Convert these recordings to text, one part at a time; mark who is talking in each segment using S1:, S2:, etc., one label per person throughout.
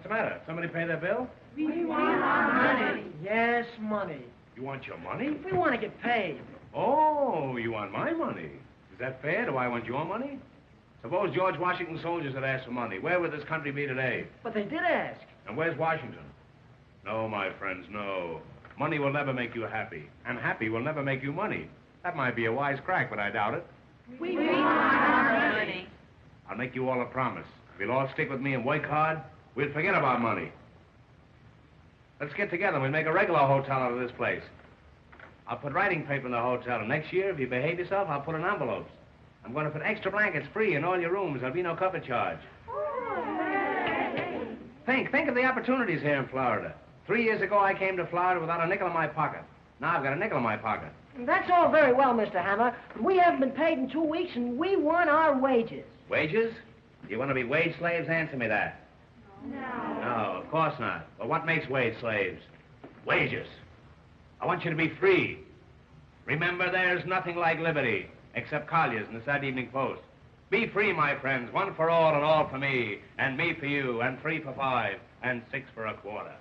S1: the matter? Somebody pay their bill?
S2: We want our money.
S3: Yes, money.
S1: You want your money?
S3: We want to get paid.
S1: Oh, you want my money. Is that fair? Do I want your money? Suppose George Washington's soldiers had asked for money. Where would this country be today?
S3: But they did ask.
S1: And where's Washington? No, my friends, no. Money will never make you happy. And happy will never make you money. That might be a wise crack, but I doubt it.
S2: We want our money.
S1: I'll make you all a promise. If you'll all stick with me and work hard, we'll forget about money. Let's get together and we'll make a regular hotel out of this place. I'll put writing paper in the hotel, and next year, if you behave yourself, I'll put in envelopes. I'm going to put extra blankets free in all your rooms. There'll be no cover charge. Think of the opportunities here in Florida. 3 years ago, I came to Florida without a nickel in my pocket. Now I've got a nickel in my pocket.
S3: That's all very well, Mr. Hammer, but we haven't been paid in 2 weeks, and we want our wages.
S1: Wages? You want to be wage slaves? Answer me that.
S2: No.
S1: No, of course not. Well, what makes wage slaves? Wages. I want you to be free. Remember, there's nothing like liberty, except Collier's and the Saturday Evening Post. Be free, my friends, one for all and all for me, and me for you, and 3 for 5, and 6 for a quarter.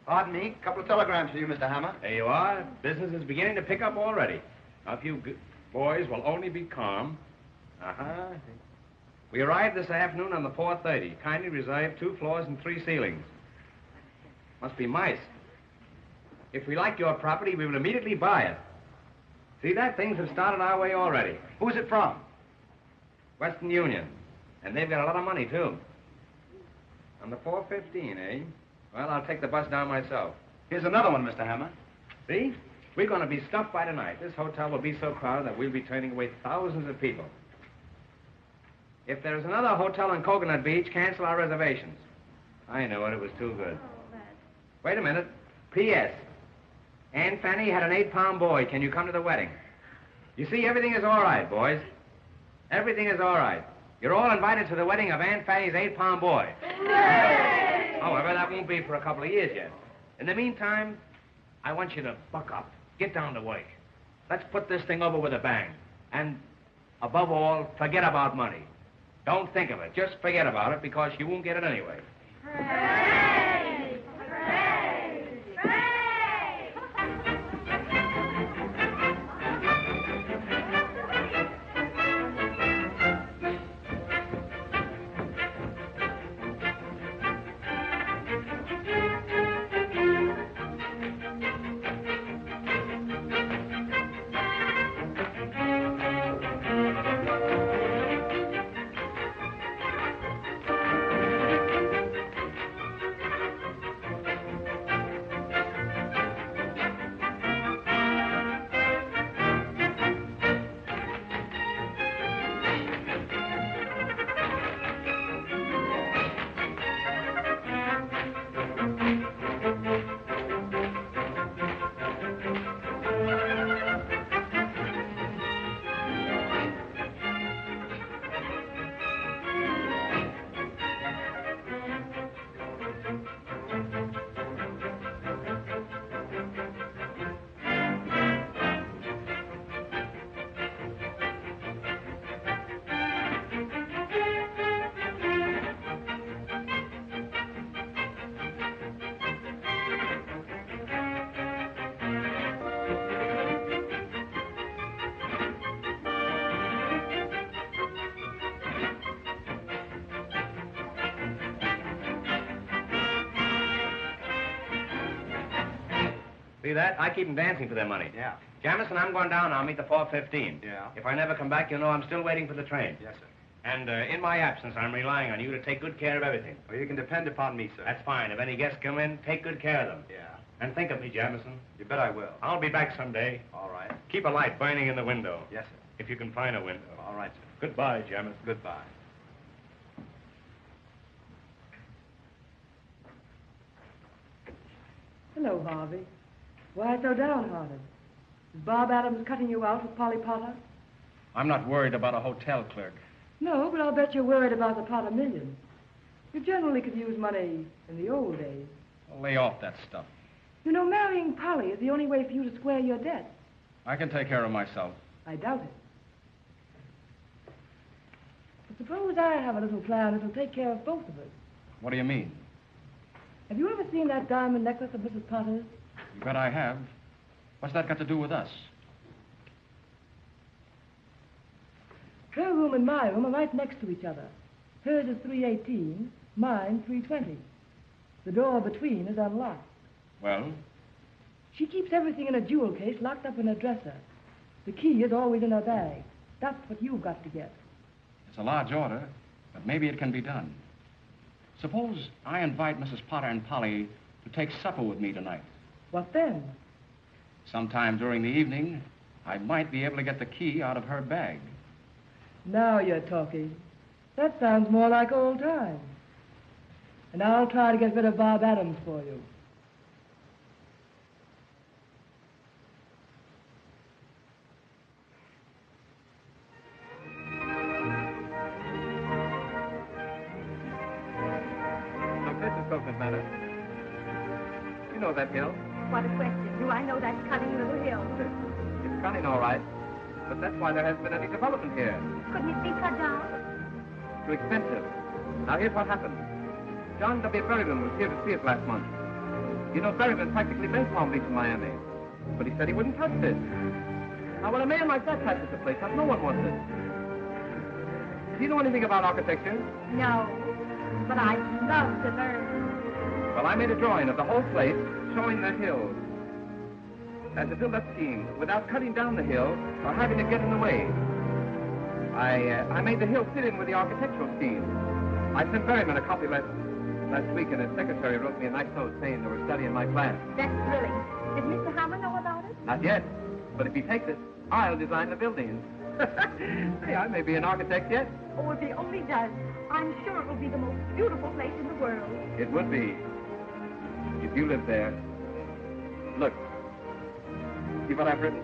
S4: Pardon me, a couple of telegrams for you, Mr. Hammer.
S1: There you are. Business is beginning to pick up already. Now, if you boys will only be calm. We arrived this afternoon on the 4:30. Kindly reserve 2 floors and 3 ceilings. Must be mice. If we like your property, we will immediately buy it. See that? Things have started our way already.
S4: Who's it from?
S1: Western Union. And they've got a lot of money, too. On the 4:15, eh? Well, I'll take the bus down myself.
S4: Here's another one, Mr. Hammer.
S1: See? We're going to be stuffed by tonight. This hotel will be so crowded that we'll be turning away thousands of people. If there's another hotel on Coconut Beach, cancel our reservations. I know it. It was too good. Wait a minute. P.S. Aunt Fanny had an 8-pound boy. Can you come to the wedding? You see, everything is all right, boys. Everything is all right. You're all invited to the wedding of Aunt Fanny's 8-pound boy. Hooray! However, that won't be for a couple of years yet. In the meantime, I want you to buck up. Get down to work. Let's put this thing over with a bang. And, above all, forget about money. Don't think of it. Just forget about it, because you won't get it anyway.
S2: Hooray! Hooray! Hooray!
S1: See that? I keep them dancing for their money.
S4: Yeah.
S1: Jamison, I'm going down. I'll meet the 4:15.
S4: Yeah.
S1: If I never come back, you'll know I'm still waiting for the train.
S4: Yes, sir.
S1: And in my absence, I'm relying on you to take good care of everything.
S4: Well, you can depend upon me, sir.
S1: That's fine. If any guests come in, take good care of them.
S4: Yeah.
S1: And think of me, Jamison.
S4: You bet I will.
S1: I'll be back someday.
S4: All right.
S1: Keep a light burning in the window.
S4: Yes, sir.
S1: If you can find a window.
S4: All right, sir.
S1: Goodbye, Jamison.
S4: Goodbye.
S5: Hello, Harvey. Why so downhearted? Is Bob Adams cutting you out with Polly Potter?
S6: I'm not worried about a hotel clerk.
S5: No, but I'll bet you're worried about the Potter million. You generally could use money in the old days.
S6: Well, lay off that stuff.
S5: You know, marrying Polly is the only way for you to square your debt.
S6: I can take care of myself.
S5: I doubt it. But suppose I have a little plan that'll take care of both of us.
S6: What do you mean?
S5: Have you ever seen that diamond necklace of Mrs. Potter's?
S6: You bet I have. What's that got to do with us?
S5: Her room and my room are right next to each other. Hers is 318, mine 320. The door between is unlocked.
S6: Well,
S5: She keeps everything in a jewel case locked up in her dresser. The key is always in her bag. That's what you've got to get.
S6: it's a large order, but maybe it can be done. Suppose I invite Mrs. Potter and Polly to take supper with me tonight.
S5: What then?
S6: Sometime during the evening, I might be able to get the key out of her bag.
S5: Now you're talking. That sounds more like old times. And I'll try to get rid of Bob Adams for you.
S1: Look, this is Coconut Manor. You know that hill.
S2: What a question. Do I know that cunning little hill?
S1: It's cunning, all right. But that's why there hasn't been any development here.
S2: Couldn't it be cut down?
S1: Too expensive. Now, here's what happened. John W. Berryman was here to see it last month. You know, Berryman practically made Palm Beach in Miami. But he said he wouldn't touch it. Now, when a man like that touches the place, no one wants it. Do you know anything about architecture?
S2: No. But I'd love to learn.
S1: Well, I made a drawing of the whole place showing the hills. And to build that scheme without cutting down the hill or having it get in the way. I made the hill fit in with the architectural scheme. I sent Berryman a copy last week, and his secretary wrote me a nice note saying they were studying my plan.
S2: That's thrilling. Did Mr. Hammer know about it?
S1: Not yet, but if he takes it, I'll design the buildings. Hey, I may be an architect yet.
S2: Oh, if he only does, I'm sure it will be the most beautiful place in the world.
S1: It would be, if you lived there. Look, see what I've written?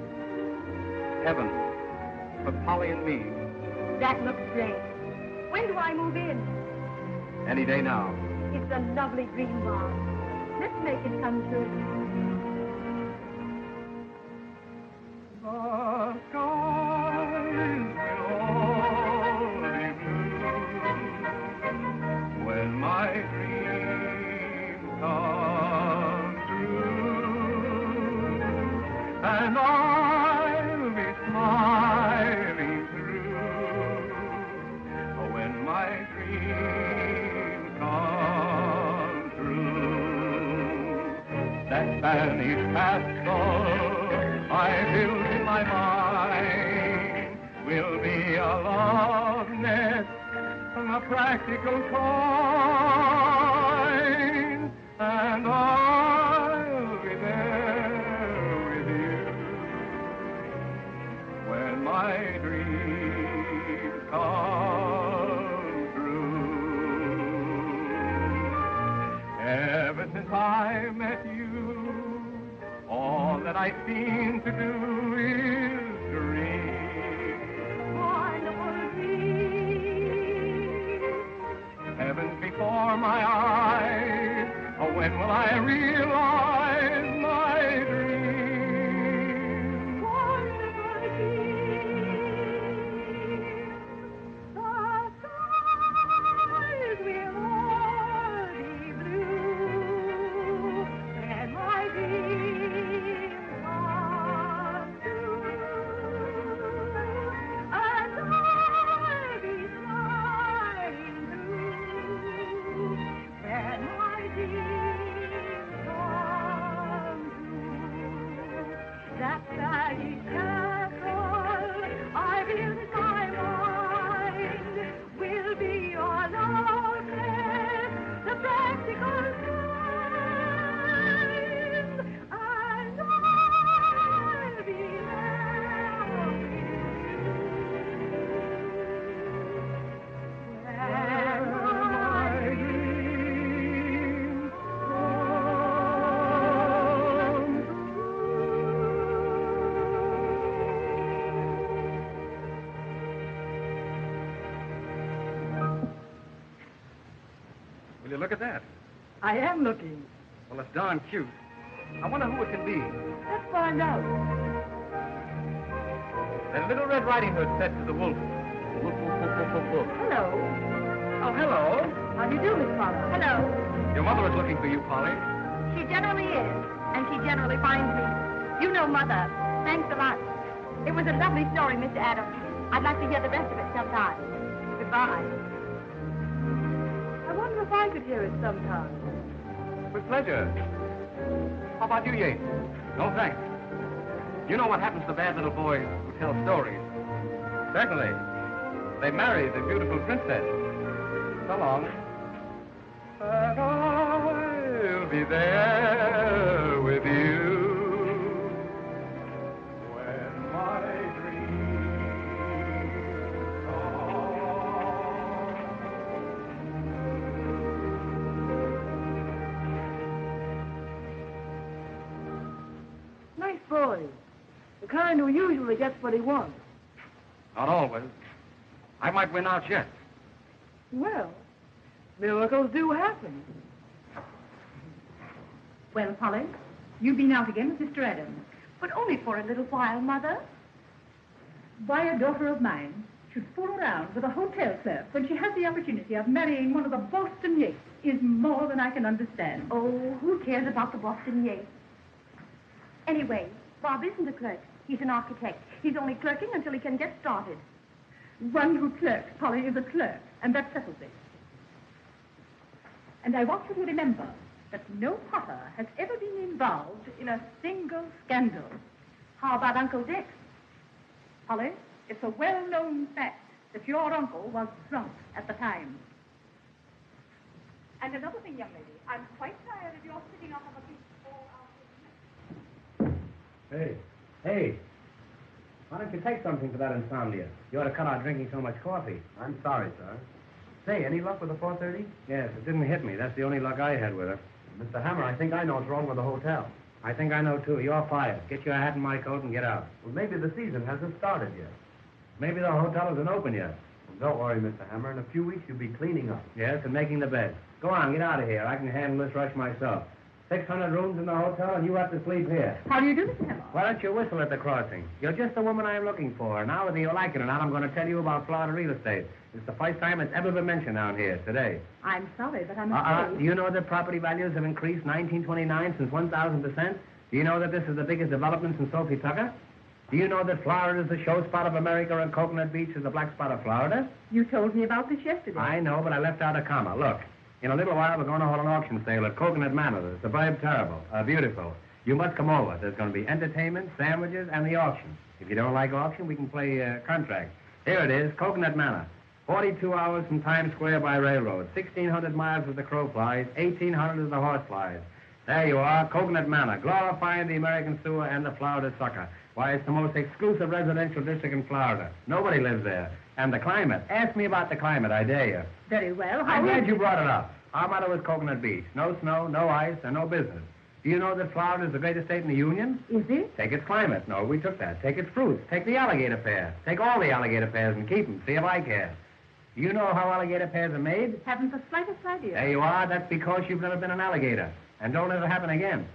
S1: Heaven, for Polly and me.
S2: That looks great. When do I move in?
S1: Any day now.
S2: It's a lovely green barn. Let's make it come true.
S1: The skies will all be blue when my dreams come true, and I'll be smiling through when my dreams come true. That Spanish castle I build in my mind will be a love nest, a practical kind, and I'll be there with you when my dreams come true. Ever since I met you, all that I seem to do is dream.
S2: Wonderful dream.
S1: Heaven's before my eyes. Oh, when will I realize my dream?
S2: Wonderful dream. The skies will all be blue. And my dreams come true. And I'll be smiling through. And my dreams come true. That Spanish castle I built in my mind will be your love nest, the practical kind, and I'll be there with you when my dreams
S1: Will you look at that?
S5: I am looking.
S1: Well, it's darn cute. I wonder who it can be.
S5: Let's find out.
S1: That Little Red Riding Hood said to the wolf, "Woof, woof, woof, woof, woof, woof."
S5: Hello.
S1: Oh, hello.
S5: How do you do, Miss Potter?
S2: Hello.
S1: Your mother
S6: Mother's looking for you, Polly.
S2: She generally is, and she generally finds me. You know Mother. Thanks a lot. It was a lovely story, Mr. Adams. I'd like to hear the rest of it sometime. Goodbye.
S5: I wonder if I could hear it sometime.
S6: With pleasure. How about you, Yates? No, thanks. You know what happens to bad little boys who tell stories. Certainly. They marry the beautiful princess. So long. And I'll be there with you when my dreams come.
S5: Nice boy. The kind who usually gets what he wants.
S6: Not always. I might win out yet.
S5: Well, miracles do happen.
S2: Well, Polly, you've been out again with Mr. Adams, but only for a little while, Mother.
S7: Why a daughter of mine should fool around with a hotel clerk when she has the opportunity of marrying one of the Boston Yates is more than I can understand.
S2: Oh, who cares about the Boston Yates? Anyway, Bob isn't a clerk. He's an architect. He's only clerking until he can get started.
S7: One who clerks, Polly, is a clerk, and that settles it. And I want you to remember that no Potter has ever been involved in a single scandal.
S2: How about Uncle Dick?
S7: Polly, it's a well-known fact that your uncle was drunk at the time. And another thing, young lady, I'm quite tired of your sitting off of a beach all afternoon.
S1: Hey. Why don't you take something for that insomnia? You ought to cut out drinking so much coffee.
S4: I'm sorry, sir. Say, any luck with the 4:30?
S1: Yes, it didn't hit me. That's the only luck I had with her.
S4: Mr. Hammer, I think I know what's wrong with the hotel.
S1: I think I know, too. You're fired. Get your hat and my coat and get out.
S4: Well, maybe the season hasn't started yet.
S1: Maybe the hotel isn't open yet.
S4: Well, don't worry, Mr. Hammer. In a few weeks, you'll be cleaning up.
S1: Yes, and making the bed. Go on, get out of here. I can handle this rush myself. 600 rooms in the hotel, and you have to sleep here.
S7: How do you do, Mr. Hammer?
S1: Why don't you whistle at the crossing? You're just the woman I'm looking for. Now, whether you like it or not, I'm going to tell you about Florida real estate. It's the first time it's ever been mentioned down here, today.
S7: I'm sorry, but I'm afraid...
S1: Do you know that property values have increased 1929 since 1,000%? Do you know that this is the biggest development since Sophie Tucker? Do you know that Florida is the show spot of America and Coconut Beach is the black spot of Florida?
S7: You told me about this yesterday.
S1: I know, but I left out a comma. Look, in a little while, we're going to hold an auction sale at Coconut Manor. The suburb terrible, beautiful. You must come over. There's going to be entertainment, sandwiches, and the auction. If you don't like auction, we can play contract. Here it is, Coconut Manor. 42 hours from Times Square by railroad. 1,600 miles as the crow flies. 1,800 as the horse flies. There you are, Coconut Manor, glorifying the American sewer and the Florida sucker. Why, it's the most exclusive residential district in Florida. Nobody lives there. And the climate. Ask me about the climate, I dare you.
S7: Very well.
S1: I'm glad you brought it up. Our motto is Coconut Beach. No snow, no ice, and no business. Do you know that Florida is the greatest state in the Union?
S7: Is it?
S1: Take its climate. No, we took that. Take its fruits. Take the alligator pear. Take all the alligator pears and keep them. See if I care. Do you know how alligator pears are made?
S7: Haven't the slightest idea.
S1: There you are. That's because you've never been an alligator. And don't let it happen again.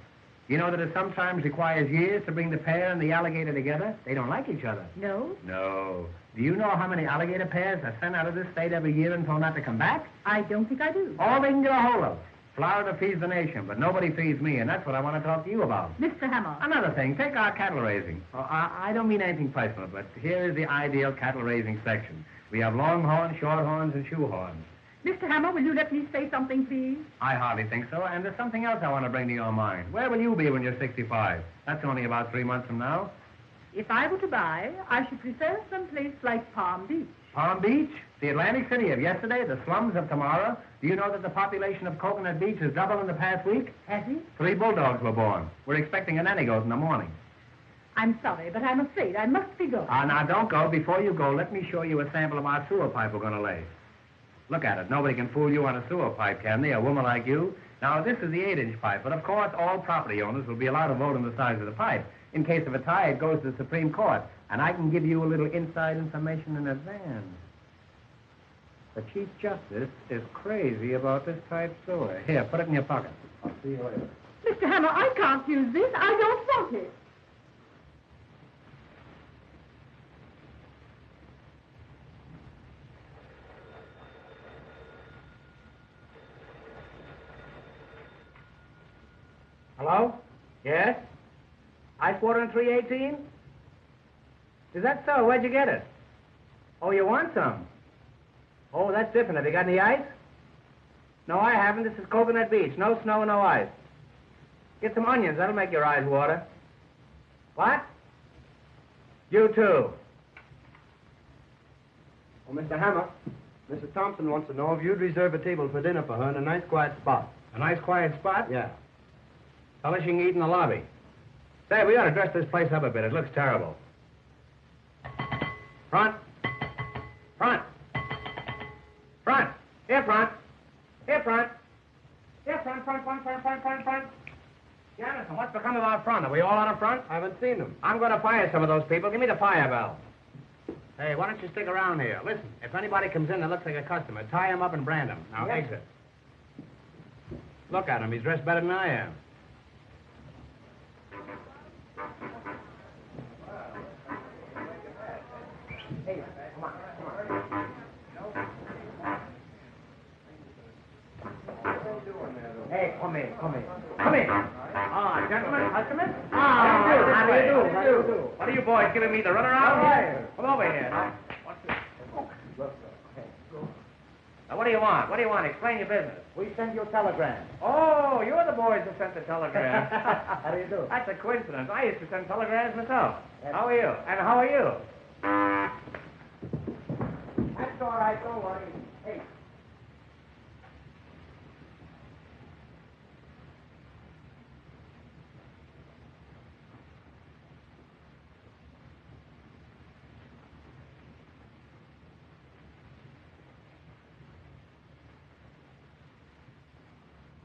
S1: You know that it sometimes requires years to bring the pear and the alligator together? They don't like each other.
S7: No?
S1: No. Do you know how many alligator pears are sent out of this state every year and told not to come back?
S7: I don't think I do.
S1: All they can get a hold of. Florida feeds the nation, but nobody feeds me, and that's what I want to talk to you about.
S7: Mr. Hammer.
S1: Another thing, take our cattle raising. I don't mean anything personal, but here is the ideal cattle raising section. We have longhorns, shorthorns, and shoehorns.
S7: Mr. Hammer, will you let me say something, please?
S1: I hardly think so, and there's something else I want to bring to your mind. Where will you be when you're 65? That's only about 3 months from now.
S7: If I were to buy, I should prefer some place like Palm Beach.
S1: Palm Beach? The Atlantic City of yesterday, the slums of tomorrow. Do you know that the population of Coconut Beach has doubled in the past week?
S7: Has it?
S1: 3 bulldogs were born. We're expecting a nanny goat in the morning.
S7: I'm sorry, but I'm afraid I must be going.
S1: Now, don't go. Before you go, let me show you a sample of our sewer pipe we're going to lay. Look at it. Nobody can fool you on a sewer pipe, can they? A woman like you. Now, this is the 8-inch pipe, but of course, all property owners will be allowed to vote on the size of the pipe. In case of a tie, it goes to the Supreme Court, and I can give you a little inside information in advance. The Chief Justice is crazy about this type sewer. Here, put it in your pocket. I'll see you later.
S7: Mr. Hammer, I can't use this. I don't want it.
S1: Hello? Yes? Ice water in 318? Is that so? Where'd you get it? Oh, you want some? Oh, that's different. Have you got any ice? No, I haven't. This is Coconut Beach. No snow, no ice. Get some onions. That'll make your eyes water. What? You too.
S4: Oh, Mr. Hammer, Mrs. Thompson wants to know if you'd reserve a table for dinner for her in a nice quiet spot.
S1: A nice quiet spot?
S4: Yeah.
S1: Tell her she can eat in the lobby. Say, we ought to dress this place up a bit. It looks terrible. Front. Front. Front. Here, front. Here, front. Here, front. Jamison, what's become of our front? Are we all out of front?
S4: I haven't seen them.
S1: I'm going to fire some of those people. Give me the fire bell. Hey, why don't you stick around here? Listen, if anybody comes in that looks like a customer, tie him up and brand him. Now, exit. Look at him. He's dressed better than I am. Hey, come on. Hey, come in. Ah, gentlemen, customers? How do you do? What are you boys giving me the runaround here? Come over here. Now, what's this? Now, what do you want? Explain your business.
S3: We send you a telegram.
S1: Oh, you're the boys who sent the telegram.
S3: How do you do?
S1: That's a coincidence. I used to send telegrams myself. How are you? And how are you?
S3: That's all right, don't worry. Hey.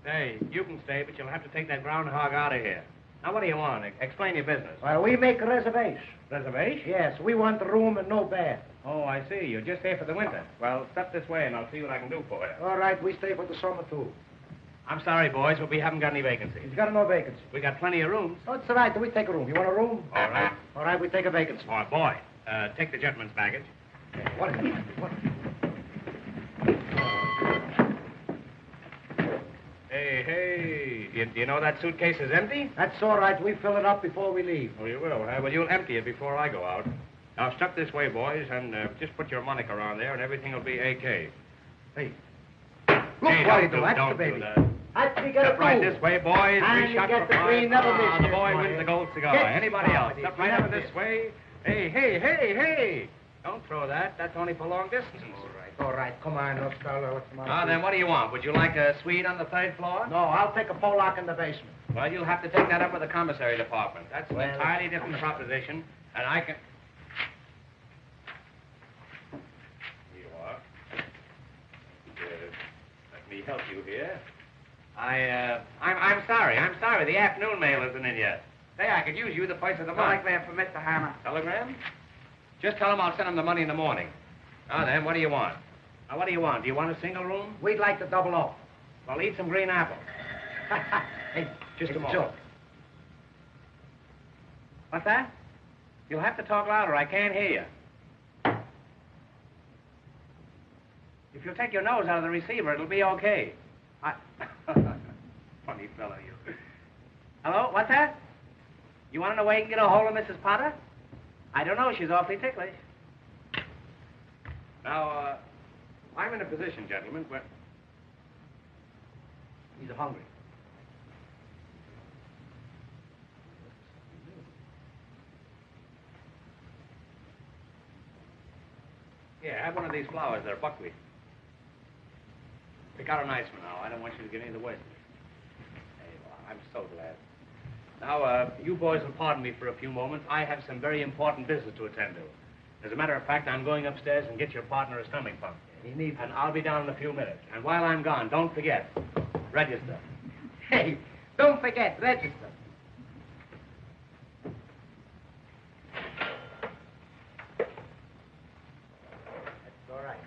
S1: Hey, you can stay, but you'll have to take that groundhog out of here. Now, what do you want? Explain your business.
S3: Well, we make a reservation.
S1: Reservation?
S3: Yes, we want a room and no bed.
S1: Oh, I see. You're just here for the winter. Well, step this way, and I'll see what I can do for you.
S3: All right, we stay for the summer, too.
S1: I'm sorry, boys, but we haven't got any vacancies.
S3: He's got no vacancy.
S1: We got plenty of rooms.
S3: Oh, it's all right. We take a room. You want a room?
S1: All right.
S3: All right, we take a vacancy.
S1: Oh, boy. Take the gentleman's baggage.
S3: What is it? What?
S1: Hey. Do you know that suitcase is empty?
S3: That's all right. We fill it up before we leave.
S1: Oh, you will, huh? Well, you'll empty it before I go out. Now, step this way, boys, and just put your moniker on there, and everything will be A.K.
S3: Hey.
S1: Look,
S3: Hey,
S1: don't do
S3: that's
S1: don't
S3: the baby.
S1: do that.
S3: That's we get
S1: Step
S3: a
S1: right
S3: room.
S1: this way, boys.
S3: And
S1: Three
S3: you
S1: shots
S3: get
S1: for
S3: the
S1: five.
S3: green, never miss
S1: The
S3: this
S1: boy
S3: morning.
S1: wins the gold cigar.
S3: Get
S1: Anybody else?
S3: started.
S1: Step right
S3: Never
S1: up this
S3: miss.
S1: way. Hey. Don't throw that. That's only for long distance.
S3: All right. Come on, look, fella. What's the matter?
S1: Now, then, what do you want? Would you like a suite on the third floor?
S3: No, I'll take a Pollock in the basement.
S1: Well, you'll have to take that up with the commissary department. That's an
S3: Well,
S1: entirely different proposition, and I can... Here you are. Let me help you here. I'm sorry. The afternoon mail isn't in yet. Say, I could use you the price of the month.
S3: Telegram for Mr. Hammer.
S1: Telegram? Just tell him I'll send him the money in the morning. Now then, what do you want? Now, what do you want? Do you want a single room?
S3: We'd like to double up.
S1: Well, eat some green apples.
S3: Hey,
S1: Just
S3: it's
S1: a moment.
S3: joke.
S1: What's that? You'll have to talk louder. I can't hear you. If you'll take your nose out of the receiver, it'll be okay. Funny fellow, you. Hello? What's that? You want to know where you can get a hold of Mrs. Potter? I don't know. She's awfully ticklish. Now, I'm in a position, gentlemen, where...
S3: He's hungry.
S1: Yeah, have one of these flowers. They're buckwheat. Pick out a nice one now. I don't want you to get any of the worst of it. Hey, well, I'm so glad. Now, you boys will pardon me for a few moments. I have some very important business to attend to. As a matter of fact, I'm going upstairs and get your partner a stomach pump.
S3: He needs
S1: And I'll be down in a few minutes. And while I'm gone, don't forget, register.
S3: Hey, don't forget, register. That's all right.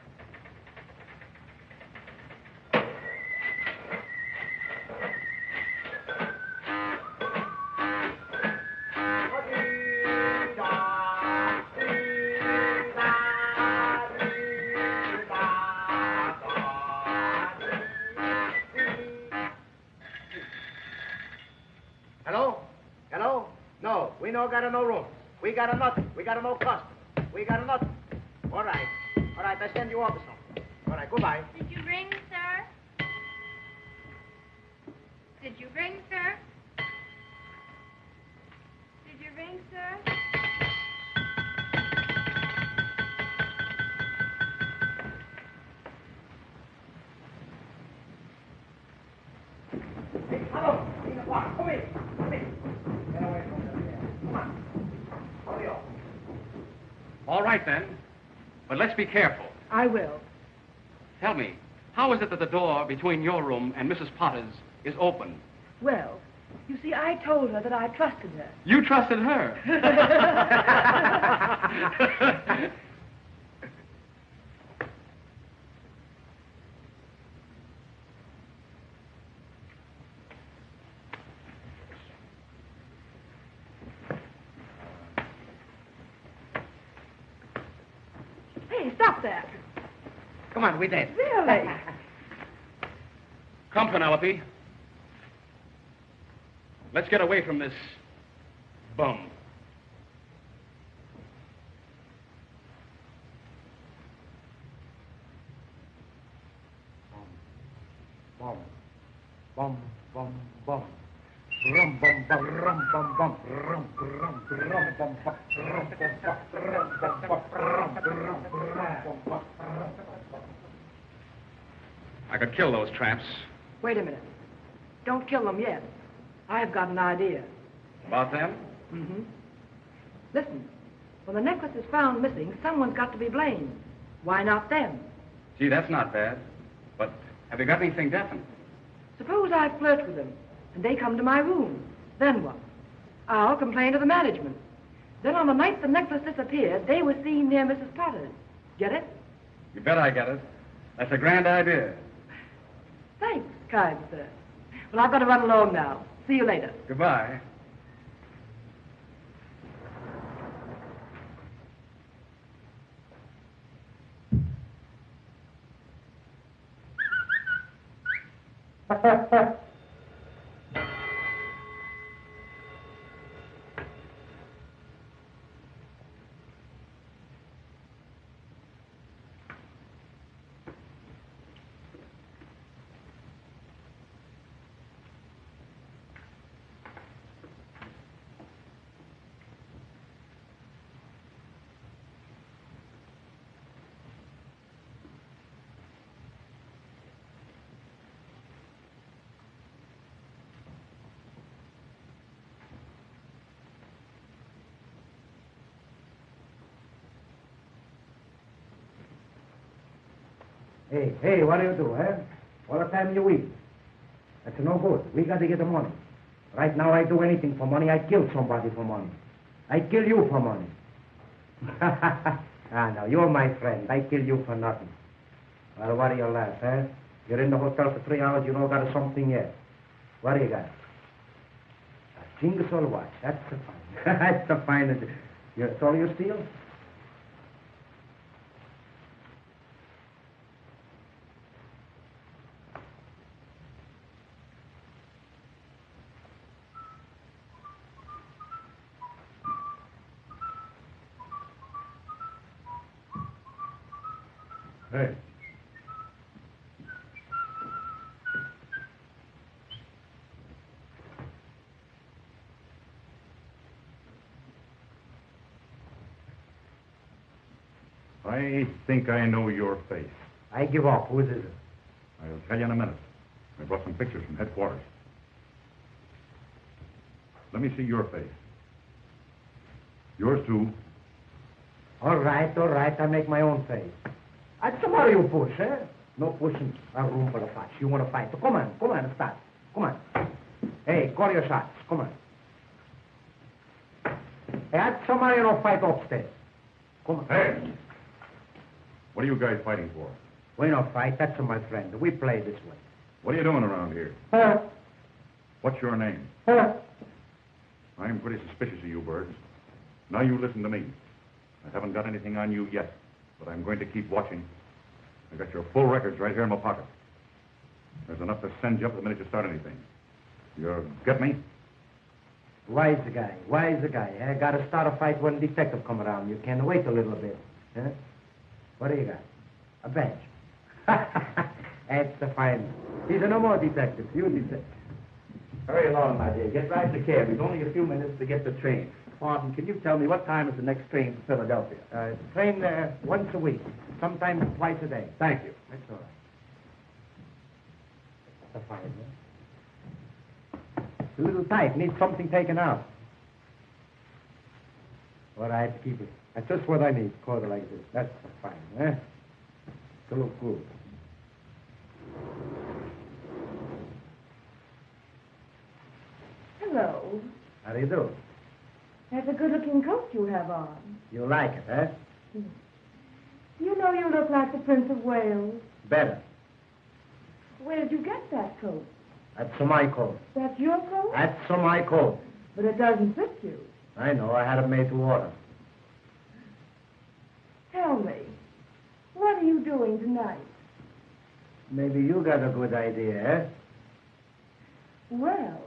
S8: Hello? Hello? No, we no got no rooms. We got a nothing. We got a no custom. We got a nothing. All right. All right, I send you off or something. All right, goodbye.
S2: Did you ring, sir? Did you ring, sir? Did you ring, sir?
S8: Hey, hello. Come in. Come in. Get away from there. Come on. Hurry up.
S6: All right, then. But let's be careful.
S5: I will.
S6: Tell me, how is it that the door between your room and Mrs. Potter's is open?
S5: Well, you see, I told her that I trusted her.
S6: You trusted her.
S5: Hey, stop that.
S8: Come on, we dance.
S5: Really?
S6: Come, Penelope. Let's get away from this bum.
S8: Bum, bum, bum, bum. Rum, bum, bum, rum, bum, bum. Rum, rum, rum, bum, bum. Rum, bum, bum, rum, bum, bum. Rum, rum, rum, bum, bum.
S6: I could kill those tramps.
S5: Wait a minute. Don't kill them yet. I've got an idea.
S6: About them?
S5: Mm-hmm. Listen, when the necklace is found missing, someone's got to be blamed. Why not them?
S6: Gee, that's not bad. But have you got anything definite?
S5: Suppose I flirt with them, and they come to my room. Then what? I'll complain to the management. Then on the night the necklace disappeared, they were seen near Mrs. Potter's. Get it?
S6: You bet I get it. That's a grand idea.
S5: Thanks, kind sir. Well, I've got to run along now. See you later.
S6: Goodbye.
S8: Hey, what do you do, eh? All the time you eat. That's no good. We got to get the money. Right now, I do anything for money. I kill somebody for money. I kill you for money. No, you're my friend. I kill you for nothing. Well, what do you laugh, eh? You're in the hotel for 3 hours, you don't got something yet. What do you got? A Jingle watch. That's the fine. That's the finest. That's all you steal? Hey.
S9: I think I know your face.
S8: I give up. Who is it?
S9: I'll tell you in a minute. I brought some pictures from headquarters. Let me see your face. Yours too.
S8: All right. I make my own face. What's the matter, you push, eh? No pushing a room for the fight. You want to fight? So come on, start. Come on. Hey, call your shots. Come on. Hey, that's somebody no fight upstairs. Come on.
S9: Hey! What are you guys fighting for?
S8: We no fight. That's my friend. We play this way.
S9: What are you doing around here?
S8: Huh?
S9: What's your name?
S8: Huh?
S9: I'm pretty suspicious of you birds. Now you listen to me. I haven't got anything on you yet, but I'm going to keep watching. I got your full records right here in my pocket. There's enough to send you up the minute you start anything. You get me?
S8: Wise guy. I gotta start a fight when detective come around. You can wait a little bit. Huh? What do you got? A badge. That's the fine. These are no more detectives. You detective.
S6: Hurry along, my dear. Get right in the cab. We've only a few minutes to get the train. Martin, can you tell me what time is the next train to Philadelphia?
S8: Train once a week, sometimes twice a day.
S6: Thank you.
S8: That's all right. That's a fine, huh? It's a little tight. Needs something taken out. All right, keep it. That's just what I need. Quarter like this. That's fine, huh? To look good.
S5: Hello.
S8: How do you do?
S5: That's a good-looking coat you have on.
S8: You like it, huh?
S5: You know you look like the Prince of Wales.
S8: Better.
S5: Where did you get that coat?
S8: That's my coat.
S5: That's your coat?
S8: That's my coat.
S5: But it doesn't fit you.
S8: I know. I had it made to order.
S5: Tell me, what are you doing tonight?
S8: Maybe you got a good idea, eh?
S5: Well,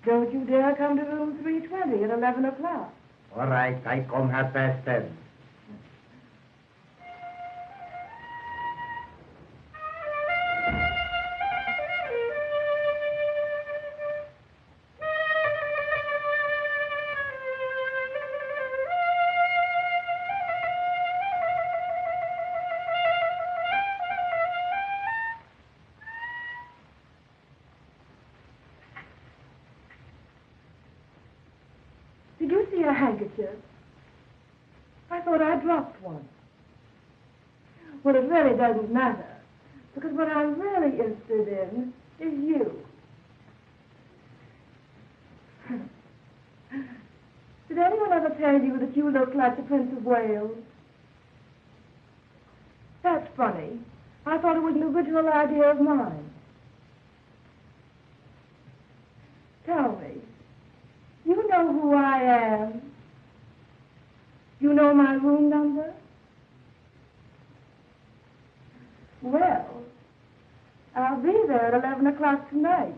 S5: don't you dare come to room 320 at 11 o'clock.
S8: All right. I come 10:30.
S5: Did you see a handkerchief? I thought I dropped one. Well, it really doesn't matter, because what I'm really interested in is you. Did anyone ever tell you that you look like the Prince of Wales? That's funny. I thought it was an original idea of mine. Tell me, you know who I am? You know my room number? Well, I'll be there at 11 o'clock tonight.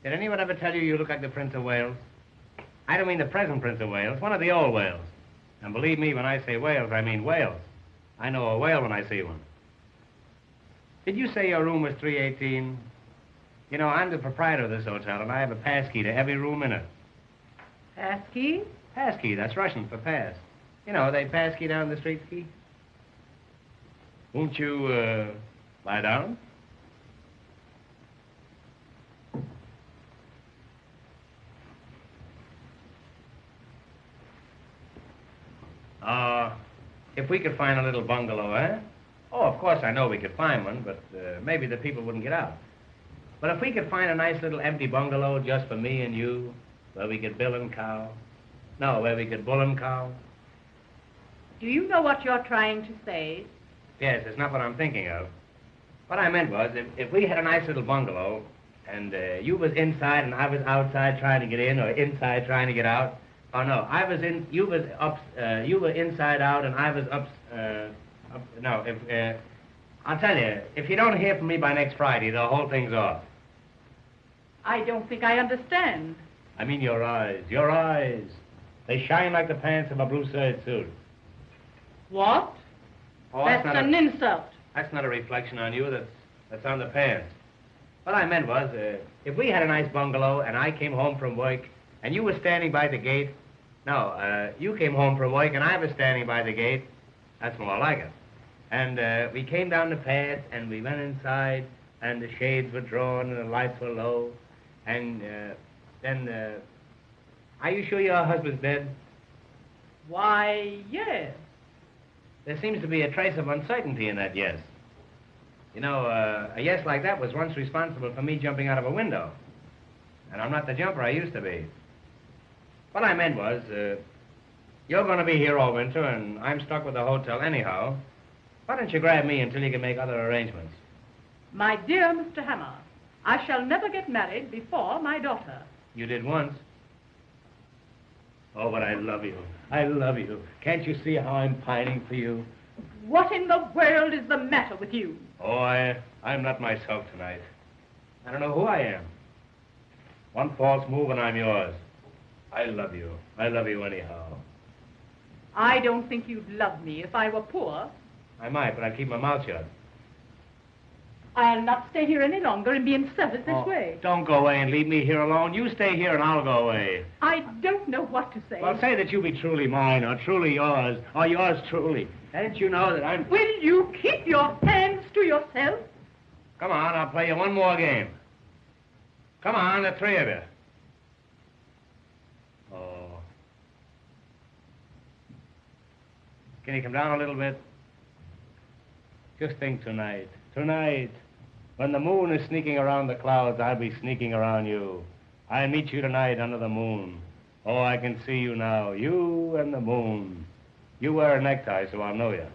S1: Did anyone ever tell you you look like the Prince of Wales? I don't mean the present Prince of Wales, one of the old Wales. And believe me, when I say Wales, I mean Wales. I know a whale when I see one. Did you say your room was 318? You know, I'm the proprietor of this hotel, and I have a pass key to every room in it.
S7: Pass key?
S1: Pass key, that's Russian for pass. You know, they pass key down the street key. Won't you, lie down? If we could find a little bungalow, eh? Oh, of course, I know we could find one, but maybe the people wouldn't get out. But if we could find a nice little empty bungalow just for me and you, where we could bill and cow. No, where we could bull and cow.
S7: Do you know what you're trying to say?
S1: Yes, it's not what I'm thinking of. What I meant was, if we had a nice little bungalow, and you was inside and I was outside trying to get in, or inside trying to get out. Oh no, I was in. You was up. You were inside out, and I was up. No, if I'll tell you, if you don't hear from me by next Friday, the whole thing's off.
S7: I don't think I understand.
S1: I mean your eyes. Your eyes. They shine like the pants of a blue serge suit.
S10: What?
S1: Oh,
S10: That's an insult.
S1: That's not a reflection on you. That's on the pants. What I meant was, if we had a nice bungalow and I came home from work and you were standing by the gate, no, you came home from work and I was standing by the gate, that's more like it. And we came down the path and we went inside and the shades were drawn and the lights were low. And then, are you sure your husband's dead?
S10: Why, yes.
S1: There seems to be a trace of uncertainty in that yes. You know, a yes like that was once responsible for me jumping out of a window. And I'm not the jumper I used to be. What I meant was, you're going to be here all winter, and I'm stuck with the hotel anyhow. Why don't you grab me until you can make other arrangements?
S10: My dear Mr. Hammer, I shall never get married before my daughter.
S1: You did once. Oh, but I love you. I love you. Can't you see how I'm pining for you?
S10: What in the world is the matter with you?
S1: Oh, I'm not myself tonight. I don't know who I am. One false move and I'm yours. I love you. I love you anyhow.
S10: I don't think you'd love me if I were poor.
S1: I might, but I'd keep my mouth shut.
S10: I'll not stay here any longer and be insulted this way.
S1: Don't go away and leave me here alone. You stay here and I'll go away.
S10: I don't know what to say.
S1: Well, say that you be truly mine or truly yours or yours truly. Don't you know that I'm...
S10: Will you keep your hands to yourself?
S1: Come on, I'll play you one more game. Come on, the three of you. Oh. Can you come down a little bit? Just think tonight. Tonight. When the moon is sneaking around the clouds, I'll be sneaking around you. I'll meet you tonight under the moon. Oh, I can see you now. You and the moon. You wear a necktie, so I'll know you.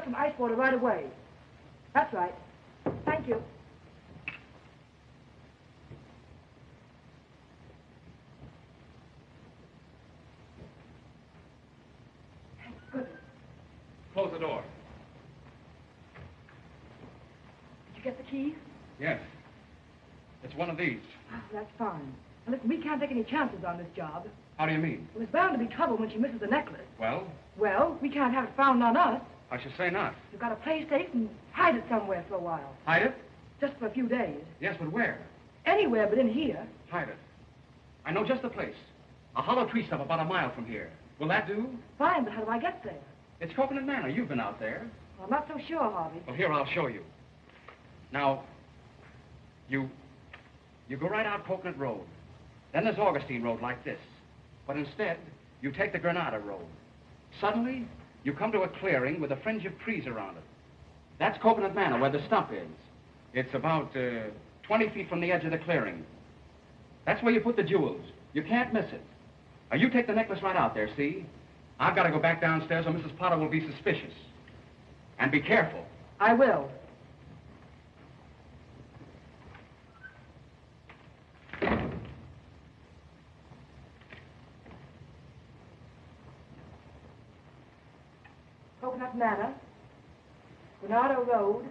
S3: up some ice water right away. That's right. Thank you. Thank goodness.
S6: Close the door.
S3: Did you get the keys?
S6: Yes. It's one of these.
S3: Oh, that's fine. Now, listen, we can't take any chances on this job.
S6: How do you mean?
S3: Well, there's bound to be trouble when she misses the necklace.
S6: Well,
S3: Well, we can't have it found on us.
S6: I should say not.
S3: You've got to play safe and hide it somewhere for a while.
S6: Hide it?
S3: Just for a few days.
S6: Yes, but where?
S3: Anywhere but in here.
S6: Hide it. I know just the place. A hollow tree stump about a mile from here. Will that do?
S3: Fine, but how do I get there?
S6: It's Coconut Manor. You've been out there.
S3: Well, I'm not so sure, Harvey.
S6: Well, here, I'll show you. Now, you go right out Coconut Road. Then there's Augustine Road like this. But instead, you take the Granada Road. Suddenly, you come to a clearing with a fringe of trees around it. That's Coconut Manor, where the stump is. It's about 20 feet from the edge of the clearing. That's where you put the jewels. You can't miss it. Now, you take the necklace right out there, see? I've got to go back downstairs or Mrs. Potter will be suspicious. And be careful.
S3: I will. Coconut Manor, Granada Road,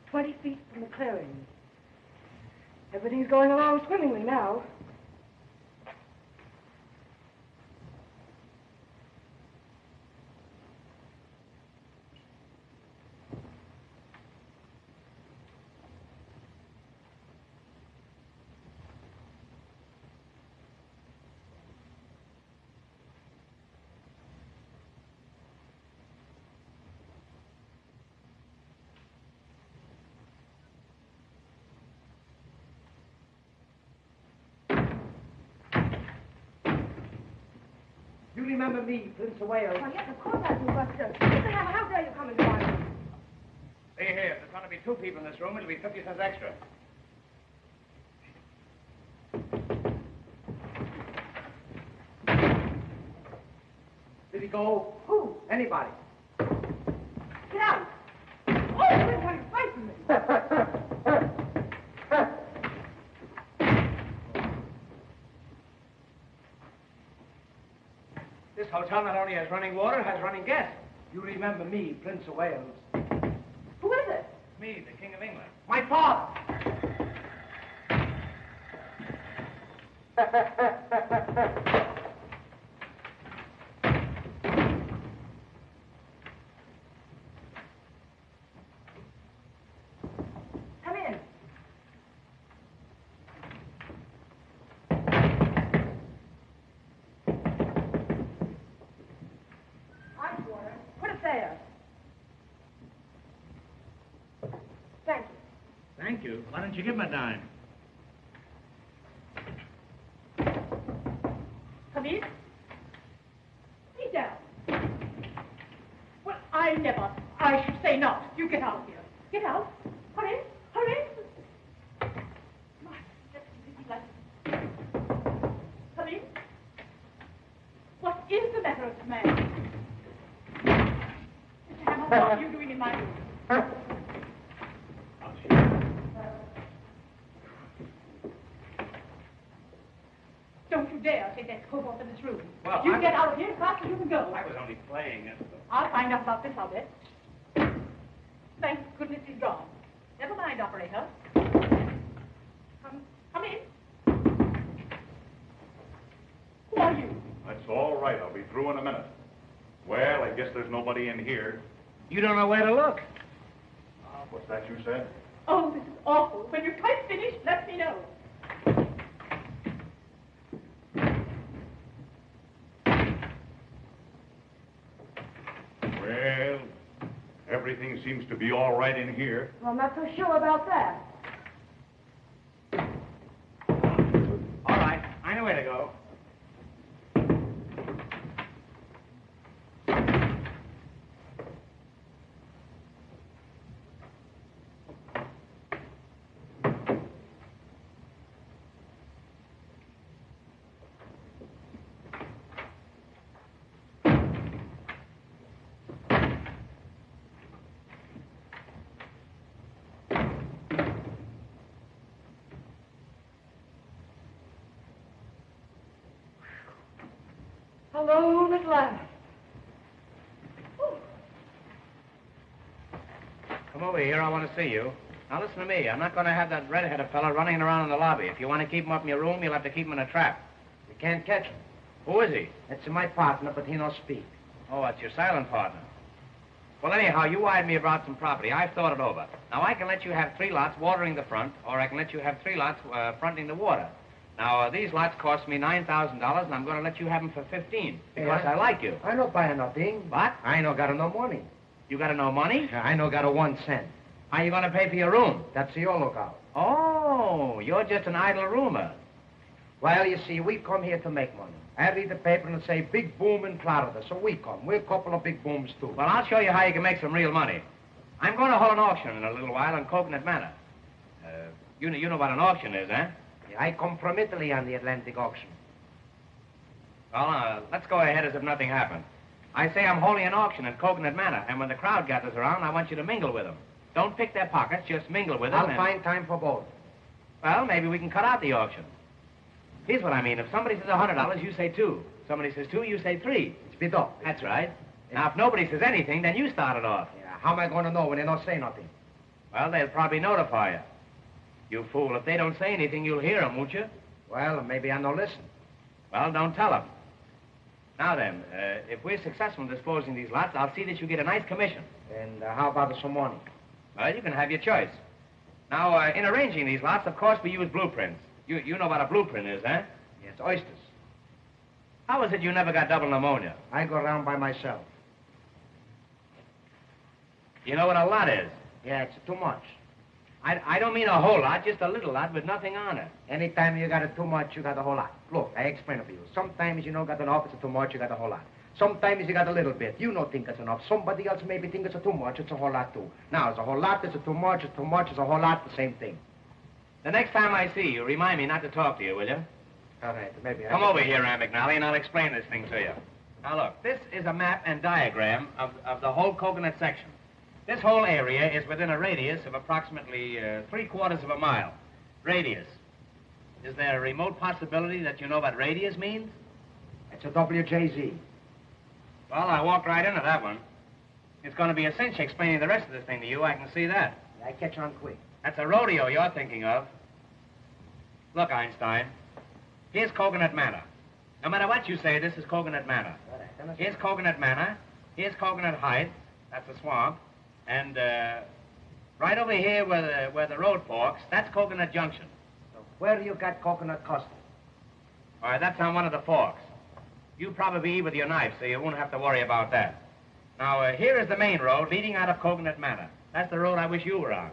S3: 20 feet from the clearing. Everything's going along swimmingly now.
S4: You remember me, Prince of Wales?
S3: Oh, yes, of course I do, but Mr. Hammer, how dare you come into my room?
S1: See here, if there's going to be 2 people in this room, it'll be 50 cents extra.
S4: Did he go?
S3: Who?
S4: Anybody.
S3: Get out! Oh, you're trying to fight from me.
S1: This hotel not only has running water, has running gas.
S4: You remember me, Prince of Wales?
S3: Who is it?
S1: Me, the King of England.
S4: My father.
S3: Come in. Ice water. Put it there. Thank you.
S1: Thank you. Why don't you give him a dime?
S7: Come in. Sit down. Well, I never. I should say not. You get out of here. Get out. Hurry. Hurry. My, that's ridiculous. Come in. What is the matter with the man? Mr. Hammer, what are you doing in my room? Don't you dare take that coat off in this room.
S1: Well,
S7: you
S1: I'm-
S7: get out of here as fast as you can go.
S1: I was only playing.
S7: I'll find out about this, I'll bet. Thank goodness he's gone. Never mind, operator. Come in. Who are you?
S9: That's all right. I'll be through in a minute. Well, I guess there's nobody in here.
S1: You don't know where to look.
S9: What's that you said?
S7: Oh, this is awful. When you're quite finished, let me know.
S9: Well, everything seems to be all right in here.
S3: Well, I'm not so sure about that.
S1: All right, I know where to go.
S3: Alone at last.
S1: Come over here. I want to see you. Now, listen to me. I'm not going to have that red-headed fella running around in the lobby. If you want to keep him up in your room, you'll have to keep him in a trap.
S8: You can't catch him.
S1: Who is he?
S8: It's my partner, but he don't speak.
S1: Oh, that's your silent partner. Well, anyhow, you wired me about some property. I've thought it over. Now, I can let you have 3 lots watering the front, or I can let you have 3 lots fronting the water. Now, these lots cost me $9,000, and I'm going to let you have them for 15 because I like you.
S8: I no buy nothing.
S1: What?
S8: I no got no money.
S1: You got no money?
S8: I no got a 1 cent.
S1: How you going to pay for your room?
S8: That's your lookout.
S1: Oh, you're just an idle roomer.
S8: Well, you see, we come here to make money. I read the paper and say big boom in Florida, so we come. We're a couple of big booms, too.
S1: Well, I'll show you how you can make some real money. I'm going to hold an auction in a little while on Coconut Manor. You know what an auction is, eh?
S8: Yeah, I come from Italy on the Atlantic auction.
S1: Well, let's go ahead as if nothing happened. I say I'm holding an auction in Coconut Manor, and when the crowd gathers around, I want you to mingle with them. Don't pick their pockets, just mingle with them.
S8: I'll find time for both.
S1: Well, maybe we can cut out the auction. Here's what I mean. If somebody says $100, you say 2. Somebody says 2, you say 3.
S8: It's bid up.
S1: That's right. Now, if nobody says anything, then you start it off.
S8: Yeah, how am I going to know when they don't say nothing?
S1: Well, they'll probably notify you. You fool, if they don't say anything, you'll hear them, won't you?
S8: Well, maybe I no listen.
S1: Well, don't tell them. Now then, if we're successful in disposing these lots, I'll see that you get a nice commission.
S8: And how about some money?
S1: Well, you can have your choice. Now, in arranging these lots, of course, we use blueprints. You know what a blueprint is, eh?
S8: Yes, oysters.
S1: How is it you never got double pneumonia?
S8: I go around by myself.
S1: You know what a lot is?
S8: Yeah, it's too much.
S1: I don't mean a whole lot, just a little lot with nothing on it.
S8: Anytime you got it too much, you got a whole lot. Look, I explain it for you. Sometimes you don't got enough, it's too much, you got a whole lot. Sometimes you got a little bit. You don't think it's enough. Somebody else maybe thinks it's too much, it's a whole lot too. Now, it's a whole lot, it's too much, it's a whole lot, the same thing.
S1: The next time I see you, remind me not to talk to you, will you?
S8: All right, maybe.
S1: Come over here, Aunt McNally, and I'll explain this thing to you. Now, look, this is a map and diagram of the whole Coconut section. This whole area is within a radius of approximately 3/4 of a mile. Radius. Is there a remote possibility that you know what radius means?
S8: It's a WJZ.
S1: Well, I walked right into that one. It's going to be a cinch explaining the rest of this thing to you. I can see that.
S8: I catch on quick.
S1: That's a rodeo you're thinking of. Look, Einstein, here's Coconut Manor. No matter what you say, this is Coconut Manor. Here's Coconut Manor. Here's Coconut Heights. That's a swamp. And right over here where the road forks, that's Coconut Junction.
S8: So where you got Coconut Custom?
S1: All right, that's on one of the forks. You probably eat with your knife, so you won't have to worry about that. Now, here is the main road leading out of Coconut Manor. That's the road I wish you were on.